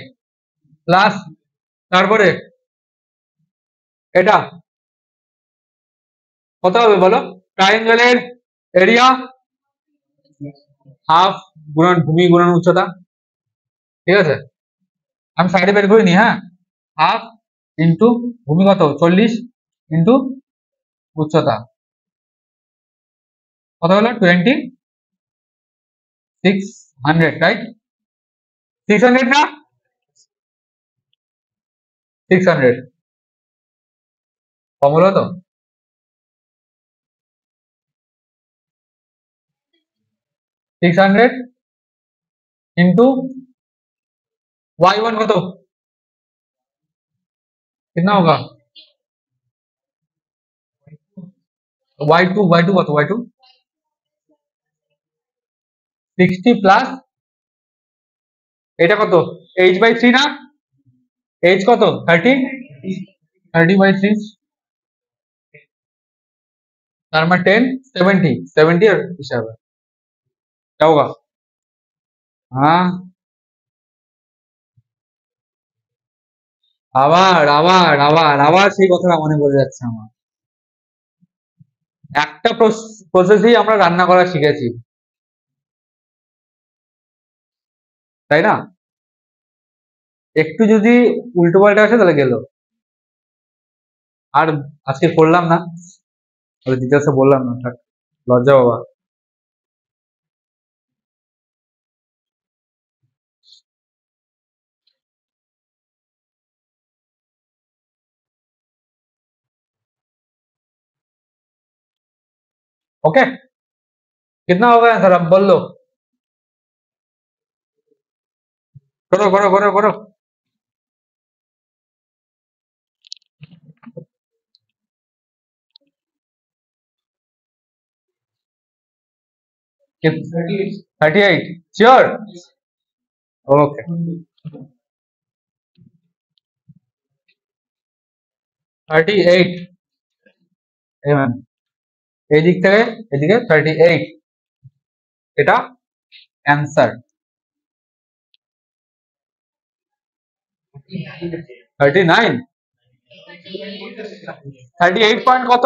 প্লাস তারপরে এটা কত হবে বলো? ট্রায়াঙ্গেলের এরিয়া হাফ গুণন ভূমি গুণন উচ্চতা, ঠিক আছে? আমি সাইডে বের করে নি, হ্যাঁ, হাফ ইন্টু ভূমি কত 40 ইন্টু উচ্চতা কত হলো 2600, রাইট? 600 না, 600 কম হলো তো? सिक्स हंड्रेड इंटू y1 कतो कितना होगा? y2 कतो y2 60 प्लस এটা কত h/3 না, h কত 30, 30/3 তার মানে 10 70 70 এর হিসাবে क्या होगा? हाँ, আবার আবার আবার আবার সেই কথাটা মনে পড়ে যাচ্ছে আমার। একটা প্রসেসেই আমরা রান্না করা শিখেছি, তাই না? একটু যদি উল্টো পাল্টা আসে তাহলে গেল। আর আজকে করলাম না, ডিটেলসে বললাম না, থাক, লজ্জা বাবা। ओके, कितना होगा आंसर अब बोल लो, करो करो करो करो। कित 38 श्योर, ओके, 38 mm। এই দিক থেকে এদিকে 38, এটা অ্যান্সার। 39, 38 পয়েন্ট কত?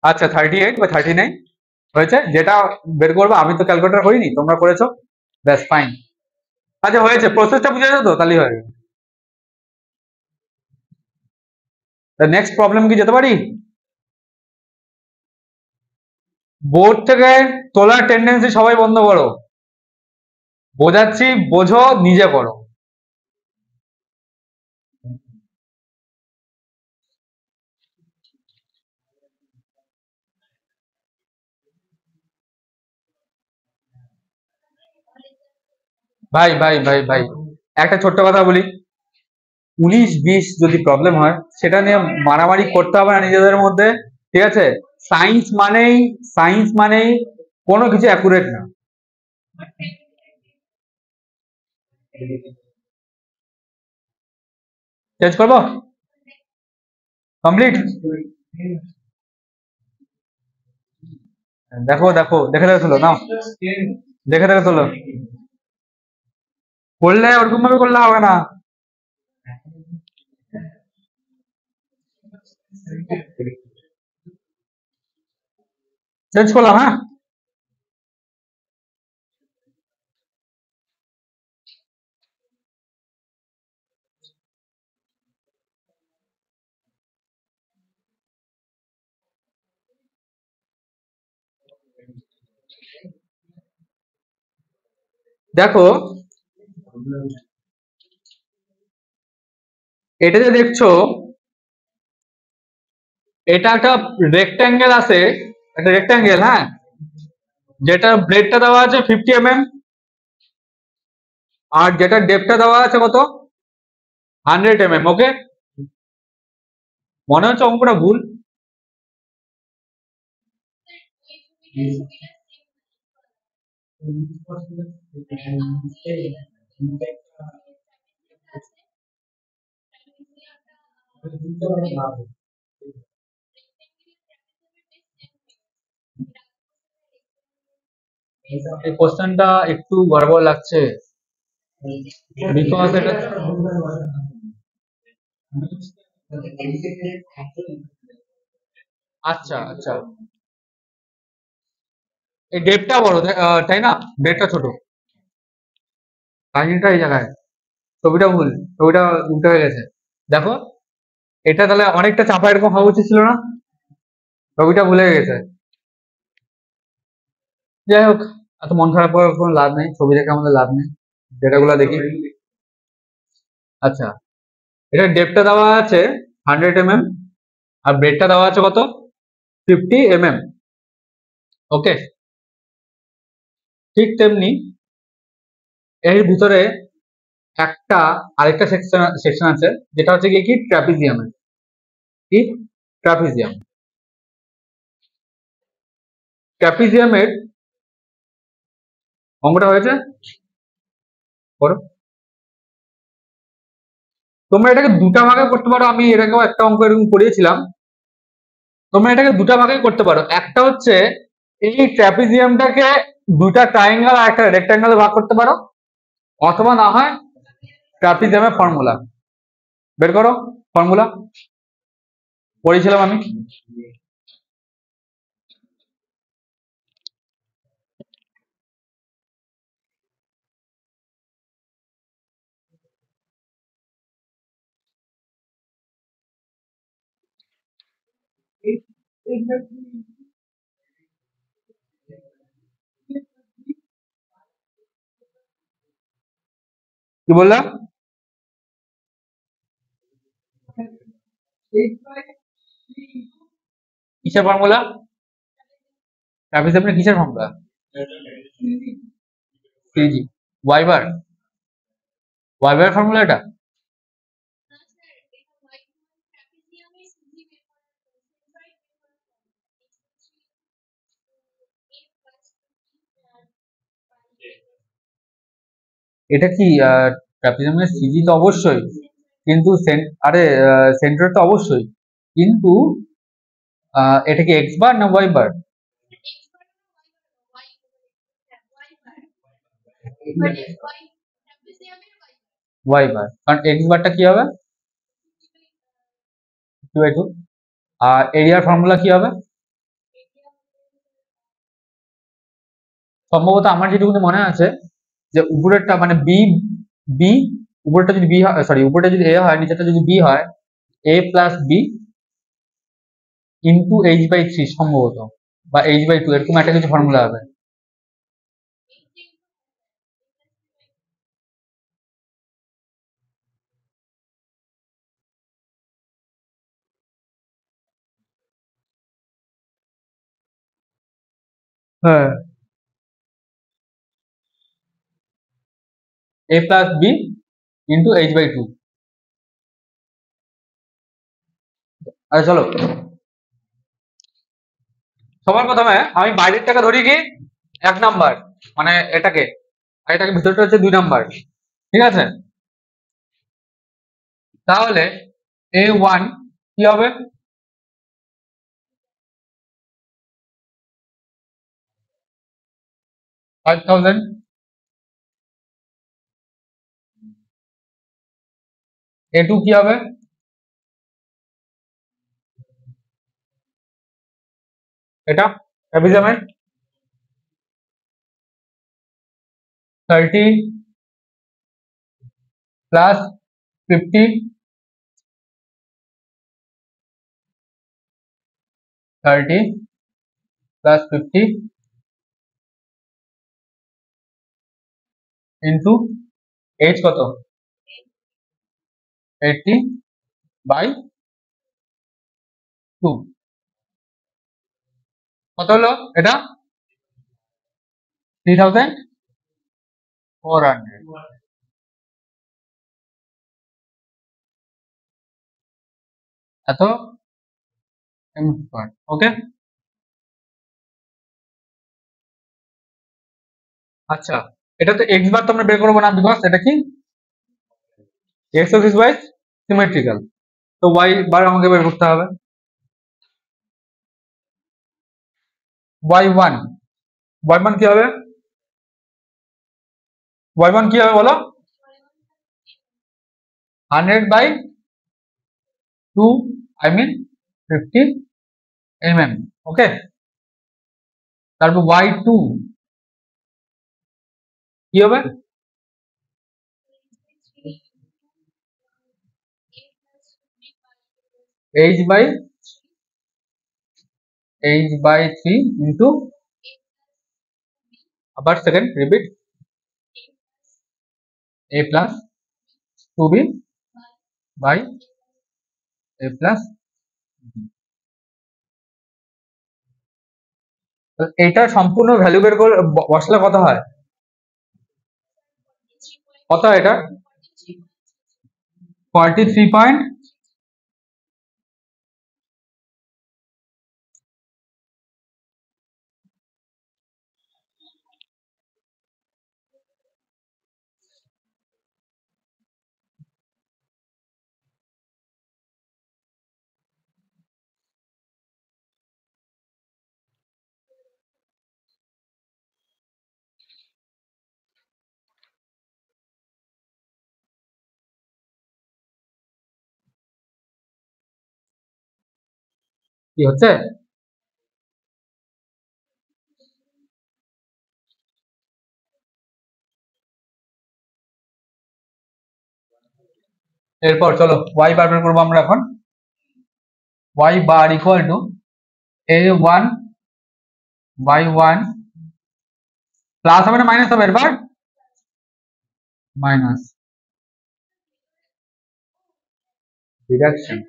আচ্ছা 38 বা 39 হয়েছে, যেটা বের করবো। আমি তো ক্যালকুলেটর করিনি, তোমরা করেছো, ব্যাস ফাইন। আচ্ছা হয়েছে, প্রসেসটা বুঝে যাবে তো, তাহলেই হয়ে যাবে। নেক্সট প্রবলেম কি যেতে পারি? বোর্ড থেকে তোলার টেন্ডেন্সি সবাই বন্ধ করো, বোঝাচ্ছি, বোঝো, নিজে করো। ভাই ভাই ভাই ভাই, একটা ছোট্ট কথা বলি, 19-20 যদি প্রবলেম হয় সেটা নিয়ে মারামারি করতে হবে না নিজেদের মধ্যে, ঠিক আছে? সায়েন্স মানেই কোনো কিছু অ্যাকুরেট না। চেঞ্জ করবো? কমপ্লিট? দেখো দেখো, দেখে দেখে তোলো, নাও দেখে দেখে তোলো। করলে ওরকম ভাবে করলে হবে না। চেঞ্জ করলাম, হ্যাঁ। দেখো এটা যে দেখছো, এটা একটা রেক্ট্যাঙ্গেল আছে, একটা রেক্ট্যাঙ্গেল, হ্যাঁ, যেটা ব্রেডটা দেওয়া আছে 50 mm, আর যেটা ডেপটা দেওয়া আছে কত, 100 mm। ওকে, মনে হচ্ছে অঙ্কটা ভুল? এই কোশ্চেনটা একটু গড়বড় লাগছে, বিকজ এটা, আচ্ছা আচ্ছা, এই ডেপটা বড়, তাই না? ডেপটা ছোট, কাহিনীটা এই জায়গায়। ছবিটা ভুল, ছবিটা উল্টো হয়ে গেছে। দেখো, এটা তাহলে অনেকটা চাপা এরকম হওয়া উচিত ছিল না, ছবিটা ভুলে গেছে। যাই হোক, এত মন খারাপ করার কোনো লাভ নেই, ছবি দেখে আমাদের লাভ নেই, যেটাগুলো দেখি। আচ্ছা, এটা ডেপটা দেওয়া আছে 100 mm, আর ব্রেডটা দেওয়া আছে কত, 50 mm। ওকে, ঠিক তেমনি এর ভিতরে একটা আরেকটা সেকশন সেকশন আছে, যেটা হচ্ছে কি ট্রাপিজিয়ামের। কি? ট্রাপিজিয়াম। ট্রাপিজিয়ামের অঙ্কটা হয়েছে, করো। তোমরা এটাকে দুটা ভাগে করতে পারো, আমি এর আগেও একটা অঙ্ক এরকম করিয়েছিলাম। তোমরা এটাকে দুটা ভাগে করতে পারো, একটা হচ্ছে এই ট্রাপিজিয়ামটাকে দুটা ট্রায়াঙ্গেল আর একটা রেক্ট্যাঙ্গেলে ভাগ করতে পারো, অথবা না হয় ট্রাপিজিয়ামের ফর্মুলা বের করো, ফর্মুলা পড়েছিলাম আমি। কি বললাম? কিসের ফর্মুলা? ট্রাপিজিয়ামের কিসের formula? CG, Y bar, Y bar formula এটা। এটা কি ট্রাপিজিয়ামের সিজি তো অবশ্যই, কিন্তু আরে সেন্টার তো অবশ্যই, ইন্টু এটা কি এক্স বার না ওয়াই বার? ওয়াই বার, কারণ এক্স বারটা কি হবে 2/2, আর এরিয়ার ফর্মুলা কি হবে? সম্ভবত আমার যেটুকু মনে আছে যে উপরেরটা মানে বি, বি উপরেরটা যদি বি হয়, সরি উপরেরটা যদি এ হয় নিচেরটা যদি বি হয়, এ প্লাস বি ইন্টু h/3 সম্ভবত, বা h/2 এরকম একটা কিছু ফর্মুলা হবে। হ্যাঁ, a plus B into h/2। আচ্ছা চলো, সবার প্রথমে আমি বাইরেরটাকে ধরি কি 1 নাম্বার, মানে এটাকে, আর এটাকে ভিতরটা হচ্ছে 2 নাম্বার, ঠিক আছে? তাহলে a1 কি হবে? 5000। a2 কি হবে? এটা ট্রাপিজমের 30 প্লাস 50, 30 প্লাস 50 ইন্টু এইচ কত 80/2, কত হলো এটা 3400। এত m², ওকে। আচ্ছা, এটা তো এক্স বার তো আমরা বের করবো না, বিকজ এটা কি এক্স অফ ওয়াই সিমেট্রিক্যাল, তো ওয়াই বার আমাকে বের করতে হবে। y1, y1 কি হবে? y1 কি হবে বলো? 100/2, আই মিন 50 mm, ওকে। তারপর y2 কি হবে? h/3 ইন্টু, আবার second repeat, a plus 2b by a plus, এইটা সম্পূর্ণ ভ্যালু বের করে বসলে কত হয়? কত হয় এটা? 43 পয়েন্ট, কি হচ্ছে? এরপর চলো y বার বের করবো আমরা এখন। y bar equal to a1 by 1 plus হবে না মাইনাস হবে এরপর? Minus deduction.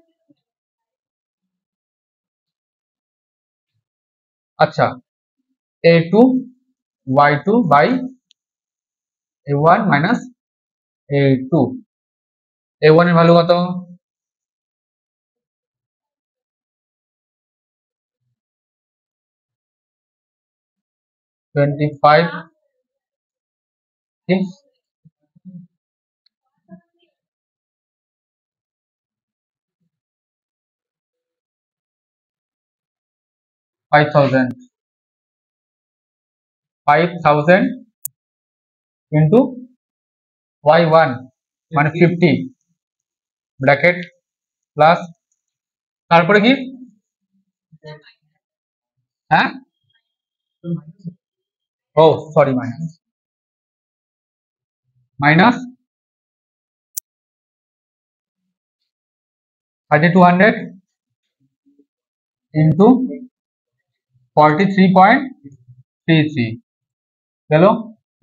আচ্ছা, a2 y2 by a1 minus a2, a1 এর ভ্যালু কত? 25, ঠিক, 5,000 ইন্টু y1 মানে 50 ব্র্যাকেট প্লাস তারপরে কি হ্যাঁ ও সরি মাইনাস 3200 ইন্টু 43.33 গেল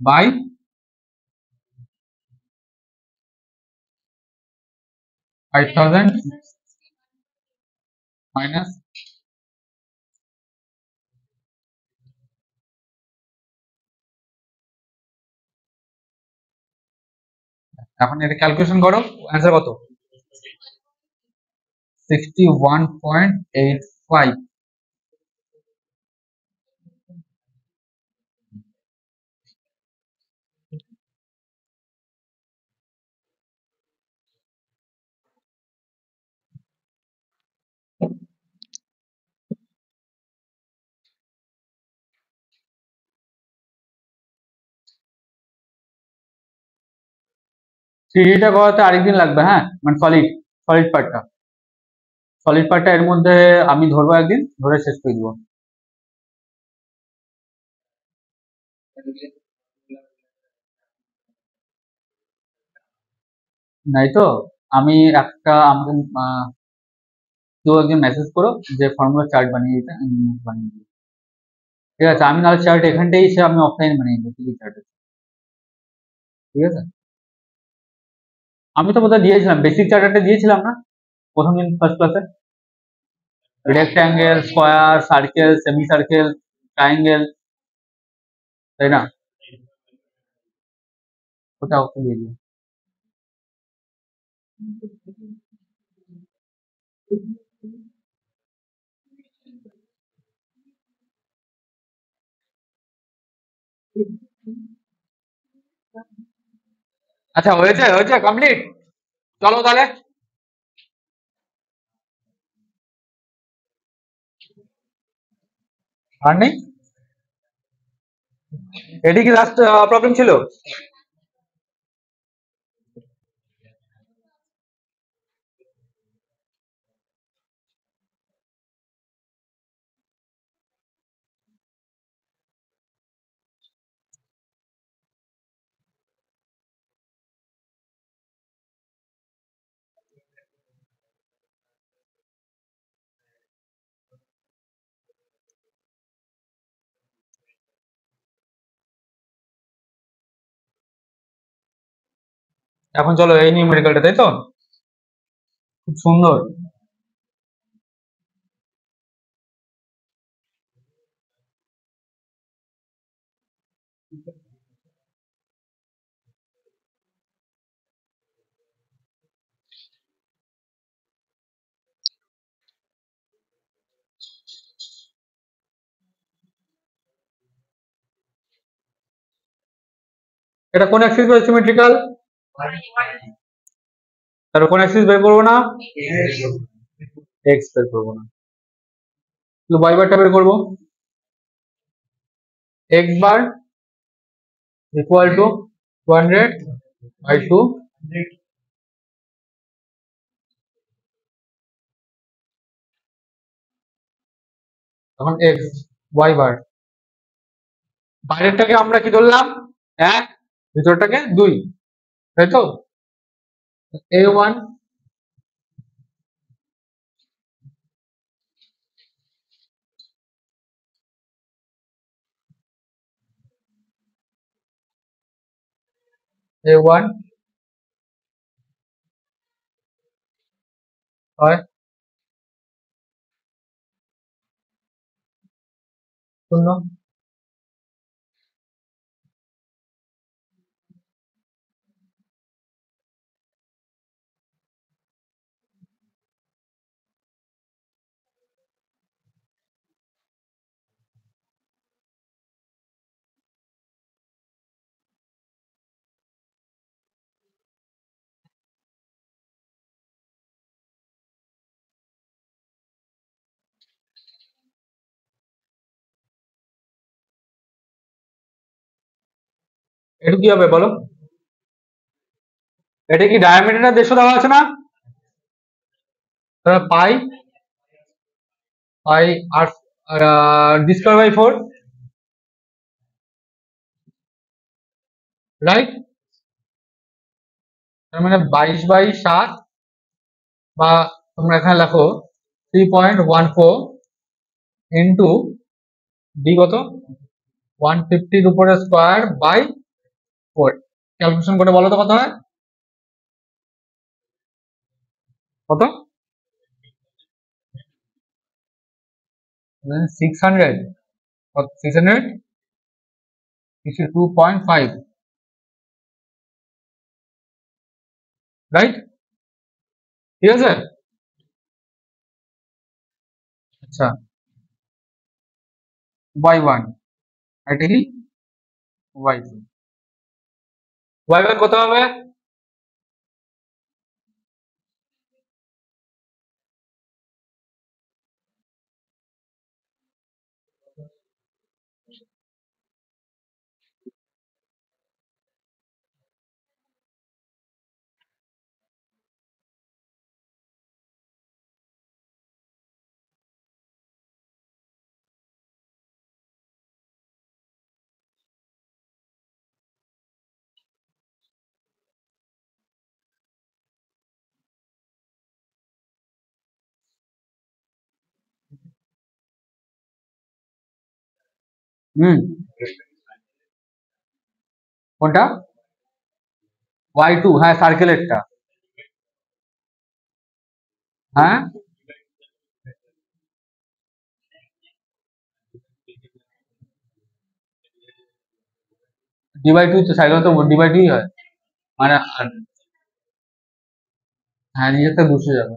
বাই 5,000 মাইনাস এখন এটা ক্যালকুলেশন করো অ্যান্সার কত 61.85 থ্রিডিটা করাতে আরেকদিন লাগবে হ্যাঁ মানে সলিড পার্টটা এর মধ্যে আমি ধরবো একদিন ধরে শেষ করে দিব নাই তো আমি একটা আমাকে কেউ একজন মেসেজ করো যে ফর্মুলা চার্ট বানিয়ে দিতে আমি বানিয়ে দিই ঠিক আছে আমি নাহলে চার্ট এখানটাই এসে আমি অফলাইন বানিয়ে দেবো কি চার্ট ঠিক আছে আমি তো বোধহয় দিয়েছিলাম বেসিক চার্টারটা দিয়েছিলাম না প্রথম দিন ফার্স্ট ক্লাসে rectangle square circle semi circle triangle তাই না ওটা ওকে দিয়ে দিই আচ্ছা হয়েছে হয়েছে কমপ্লিট চলো তাহলে আর নেই এটি কি লাস্ট প্রবলেম ছিল এখন চলো এই নিউমেরিক্যালটা তাই তো খুব সুন্দর এটা কোন অ্যাক্সিস বা সিমেট্রিক্যাল তার কোন অ্যাক্সিস বের করবো না এক্স বের করবো না তো y বারটা বের করবো x bar equal to 200 by 2 তখন x y বার বাইরেরটাকে আমরা কি ধরলাম এক ভিতরটাকে দুই তাই তো a1 a1 হয় 0 এটা কি হবে বলো? এটা কি ডায়ামিটারটা 150 দেওয়া আছে না? তাহলে পাই পাই আর ডি স্কয়ার বাই 4, রাইট? তার মানে 22/7, বা তোমরা এখানে লেখো 3.14 ইন্টু ডি কত 150 উপরে স্কয়ার বাই 4। ক্যালকুলেশন করে বলো তো কত হয়? কত? 600, 600 2.5, রাইট? ঠিক আছে। আচ্ছা, y1 এটা কি y2, y1 কত হবে? হুম, কোনটা? y2, হ্যাঁ সার্কেলেরটা। হ্যাঁ, d/2 তো সাইকেল তো d/2 হয়, মানে হ্যাঁ নিজের থেকে 200 যাবে।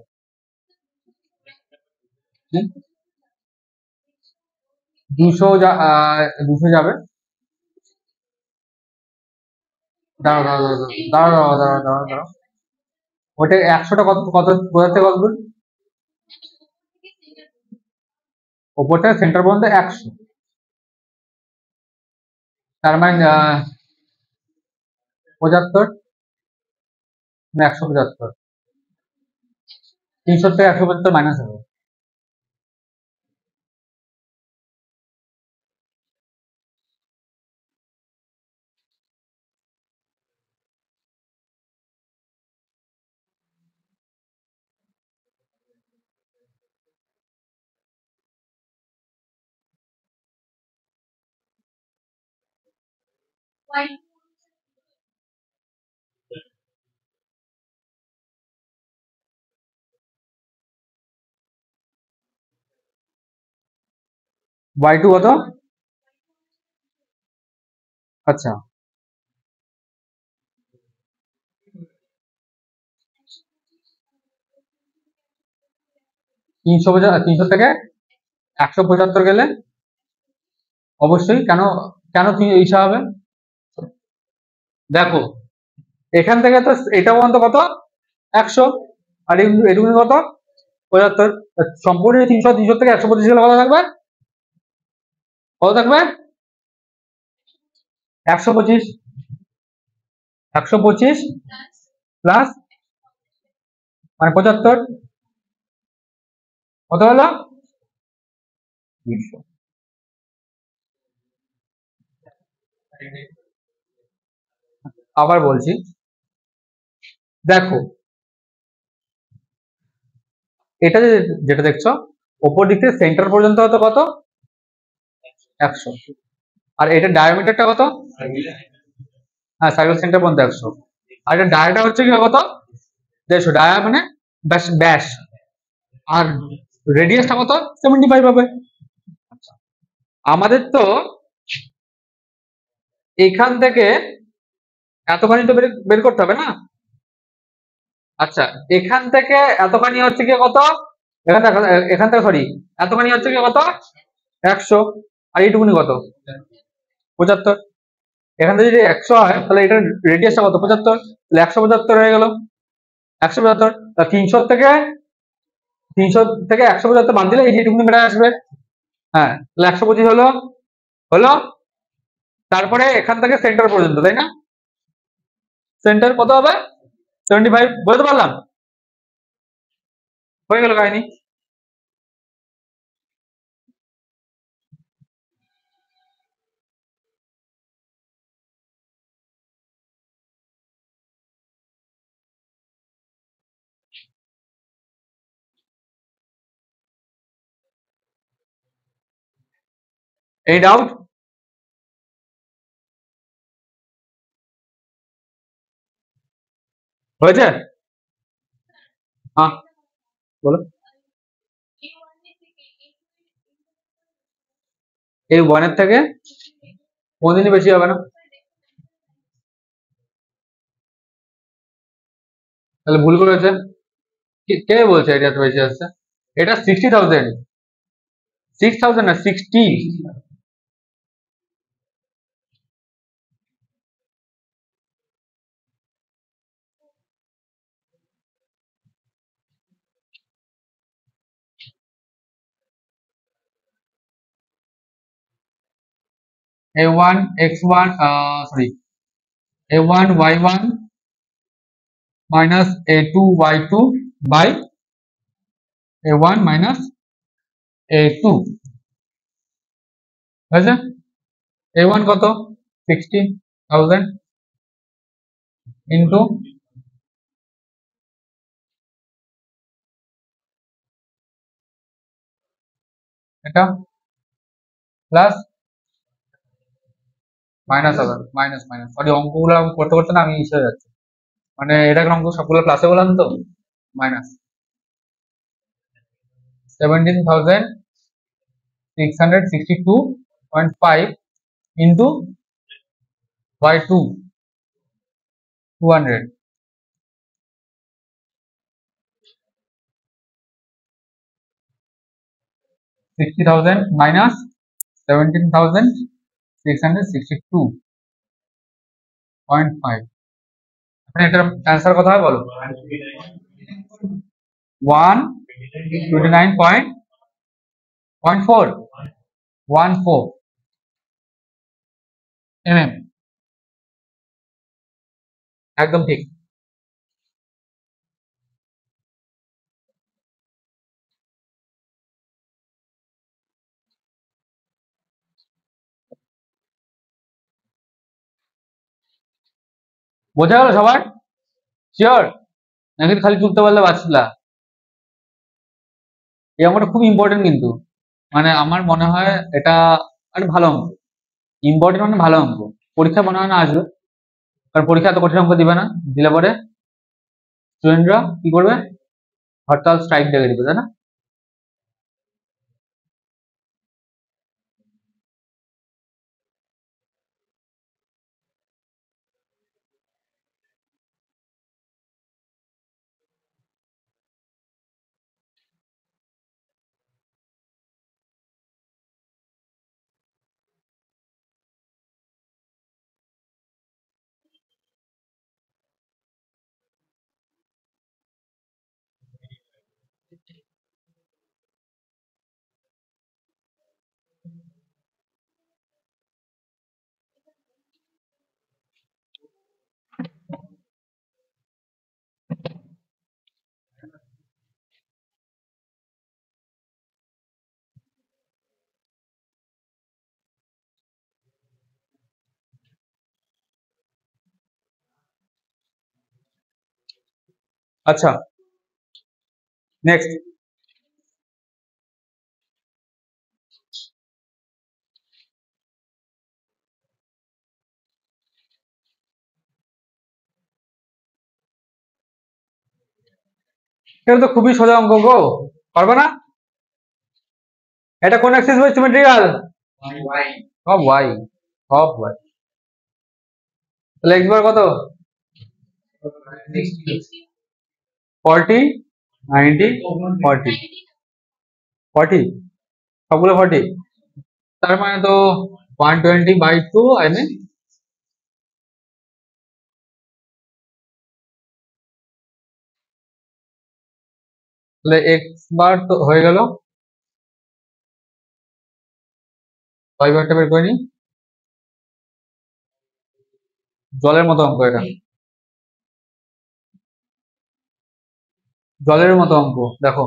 200 200 যাবে। দাঁড়াও দাঁড়াও দাঁড়াও দাঁড়াও দাঁড়াও দাঁড়াও দাঁড়াও, ওটা 100টা কত কত কোথা থেকে কত দূর? ওপরটা সেন্টার পর্যন্ত 100, তার মানে 75 না 175, 300 থেকে 175 মাইনাস হবে। y2 কত? আচ্ছা, 300 থেকে 175 গেলে অবশ্যই কেন, কেন তুমি এইসব হবে? দেখো এখান থেকে তো এটা পর্যন্ত কত 100, আর এটুকু কত 75, সম্পূর্ণ 300 থেকে 125 গেলে কত থাকবে? কত থাকবে? 125, 125 প্লাস মানে 75, কত হলো? 200। আবার বলছি, দেখো এটা যেটা দেখছো ওপর দিক থেকে সেন্টার পর্যন্ত হতো কত 100, আর এটা ডায়ামিটারটা কত? হ্যাঁ সার্কেল সেন্টার পর্যন্ত 100, আর এটা ডায়াটা হচ্ছে কি কত 150, ডায়া মানে ব্যাস ব্যাস, আর রেডিয়াসটা কত 75 হবে। আচ্ছা, আমাদের তো এখান থেকে এতখানি তো বের করতে হবে না? আচ্ছা, এখান থেকে এতখানি হচ্ছে কি কত, এখান থেকে সরি এতখানি হচ্ছে কি কত 100, আর এইটুকুনি কত 75। এখান থেকে যদি 100 হয় তাহলে এটার রেডিয়াসটা কত 75, তাহলে 175 হয়ে গেল। 175, 300 থেকে 175 বাদ দিলে এইটুকুনি বেড়ে আসবে। হ্যাঁ, তাহলে 125 হলো হলো, তারপরে এখান থেকে সেন্টার পর্যন্ত, তাই না? সেন্টার কত হবে 75 বলতে পারলাম হয়ে গেল কাহিনী এই ডাউট হয়েছে হ্যাঁ বলো এই 1 এর থেকে কোনদিনই বেশি হবে না তাহলে ভুল করেছে কে বলছে এটা এত বেশি আসছে এটা 60,000 6,000 না 60 a1 x1 sorry a1 y1 minus a2 y2 by a1 minus a2 হয়েছে a1 কত 60,000 ইন্টু এটা প্লাস মাইনাস হবে মাইনাস মাইনাস সরি অঙ্কগুলো আমি করতে করতে না আমি ইসে হয়ে যাচ্ছে মানে এটা অঙ্ক সবগুলো ক্লাসে বললাম তো মাইনাস 17,662.5 ইন্টু y2 200 60,000 minus 17,662.5 এখন এটার অ্যান্সার কত হয় বলো 129.4 mm একদম ঠিক বোঝা গেল সবার শিওর নাকি খালি চুপতে পারলে বাঁচলা এই অঙ্কটা খুব ইম্পর্টেন্ট কিন্তু মানে আমার মনে হয় এটা একটা ভালো অঙ্ক ইম্পর্টেন্ট মানে ভালো অঙ্ক পরীক্ষা মনে হয় না আসবে কারণ পরীক্ষা এত কঠিন অঙ্ক দিবে না দিলে পরে স্টুডেন্টরা কি করবে হরতাল স্ট্রাইক ডেকে দিবে তাই না আচ্ছা নেক্সট এটা তো খুবই সোজা অঙ্ক গো পারবে না এটা কোন অ্যাক্সিস বাই সিমেট্রিক্যাল সব ওয়াই সব ওয়াই তাহলে এক্স বার কত 40 90 40 40 সবগুলো 40 তার মানে তো 120/2 আই মিন তাহলে এক্স বার তো হয়ে গেল ওয়াই বারটা বের করে নি জলের মতো অঙ্ক এটা জলের মতো অঙ্ক দেখো,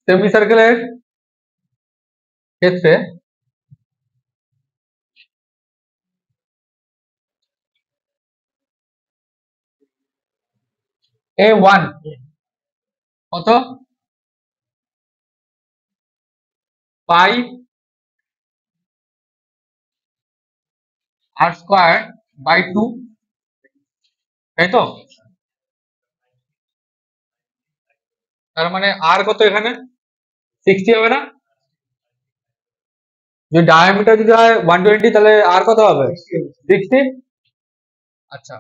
সেমি সার্কেলের ক্ষেত্রে A1 কত, পাই আর স্কোয়ার বাই 2, তাই তো? তার মানে আর কত এখানে 60 হবে না? যদি ডায়ামিটার যদি হয় 120 তাহলে আর কত হবে 60। আচ্ছা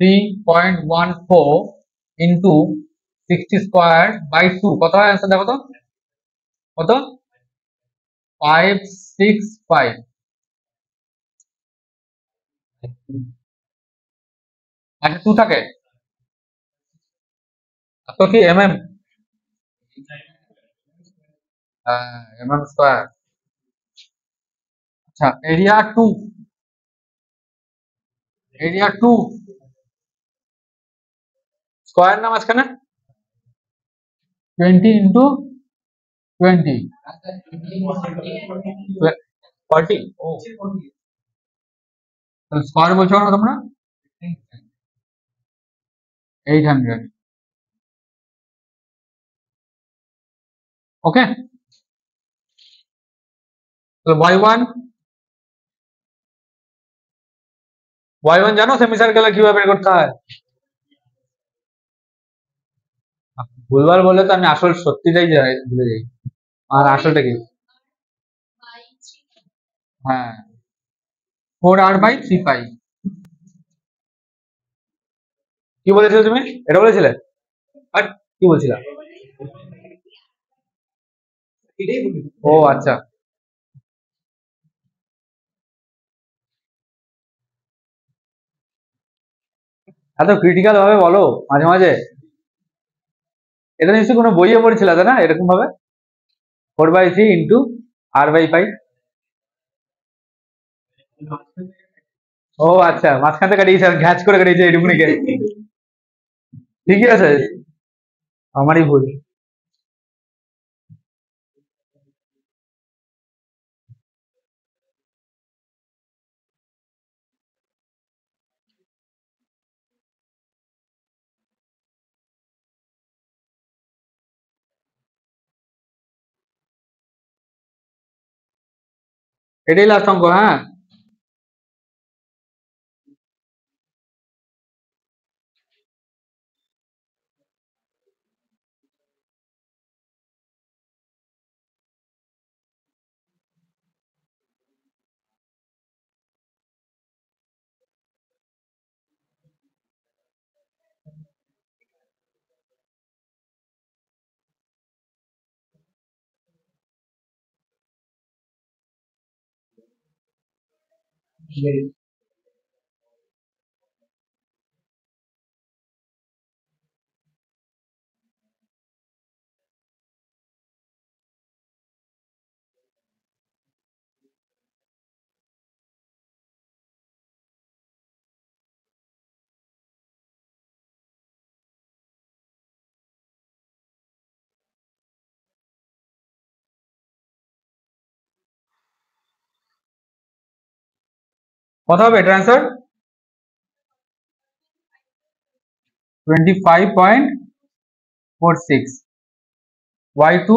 3.14 ইন্টু 60 স্কোয়ার বাই 2 কত হয় অ্যান্সার দেখো তো, কত 565। আচ্ছা 2 থাকে, তো কি mm স্কোয়ার। আচ্ছা এরিয়া টু স্কোয়ার না মাঝখানে 20 ইন্টু 20 40। ও স্কোয়ার বলছো না তোমরা, 800। ওকে, তো y1 জানো সেমি সার্কেলে কিভাবে বের করতে হয়? ভুলভাল বলে তো আমি আসল সত্যিটাই ভুলে যাই। আর আসলটা কি? হ্যাঁ 4r/3 পাই। কি বলেছিলে তুমি, এটা বলেছিলে? আর কি বলছিলা? ও আচ্ছা, এত ক্রিটিক্যাল ভাবে বলো মাঝে মাঝে। এটা নিশ্চয়ই কোনো বইয়ে পড়েছিল তাই না এরকম ভাবে, 4/3 ইন্টু r/5। ও আচ্ছা, মাঝখান থেকে কাটিয়েছে, ঘ্যাচ করে কাটিয়েছে এইটুকুনিকে। ঠিকই আছে, আমারই ভুল। এটাই লাস্ট অঙ্ক, হ্যাঁ। কত হবে এটা অ্যান্সার? 25.46। y2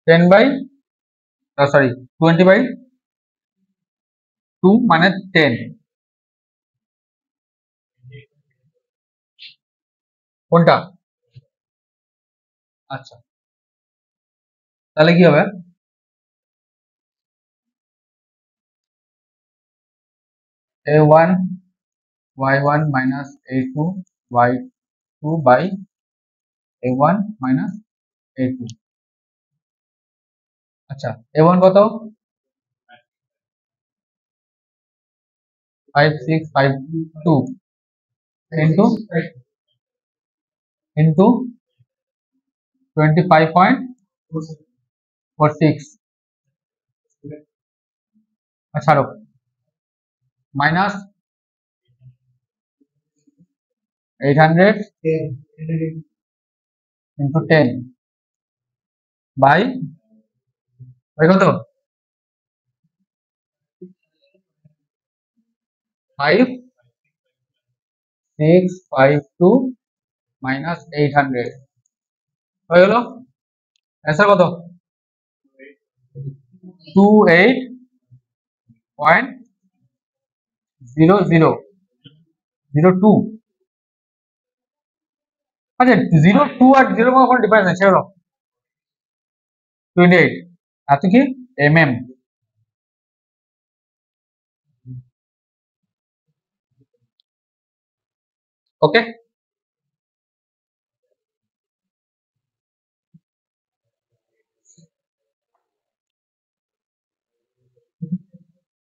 10 বাই, সরি 20/2 মানে 10। কোনটা? আচ্ছা তাহলে কি হবে, a1 y1 minus a2 y2 by a1 minus a2। আচ্ছা a1 কত, 5652 ইন্টু ইন্টু 25.46। ছাড়ো, মাইনাস 800 into 10 by কত 5652 minus 800 হয়ে গেল অ্যান্সার কত 28.0002 আচ্ছা 02 আর 0 কোনো ডিফারেন্স আছে চলো 28 এত কি mm ওকে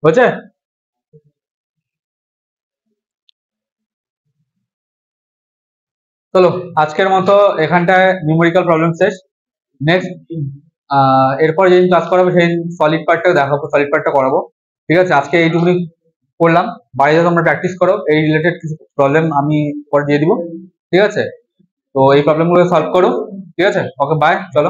হচ্ছে চলো আজকের মতো এখানটায় নিউমেরিক্যাল প্রবলেম শেষ নেক্সট এরপর যেদিন ক্লাস করাবো সেদিন সলিড পার্টটা দেখাবো সলিড পার্টটা করাবো ঠিক আছে আজকে এইটুকুনি করলাম বাড়িতে তোমরা প্র্যাকটিস করো এই রিলেটেড কিছু প্রবলেম আমি পরে দিয়ে দিব ঠিক আছে তো এই প্রবলেমগুলো সলভ করো ঠিক আছে ওকে বাই চলো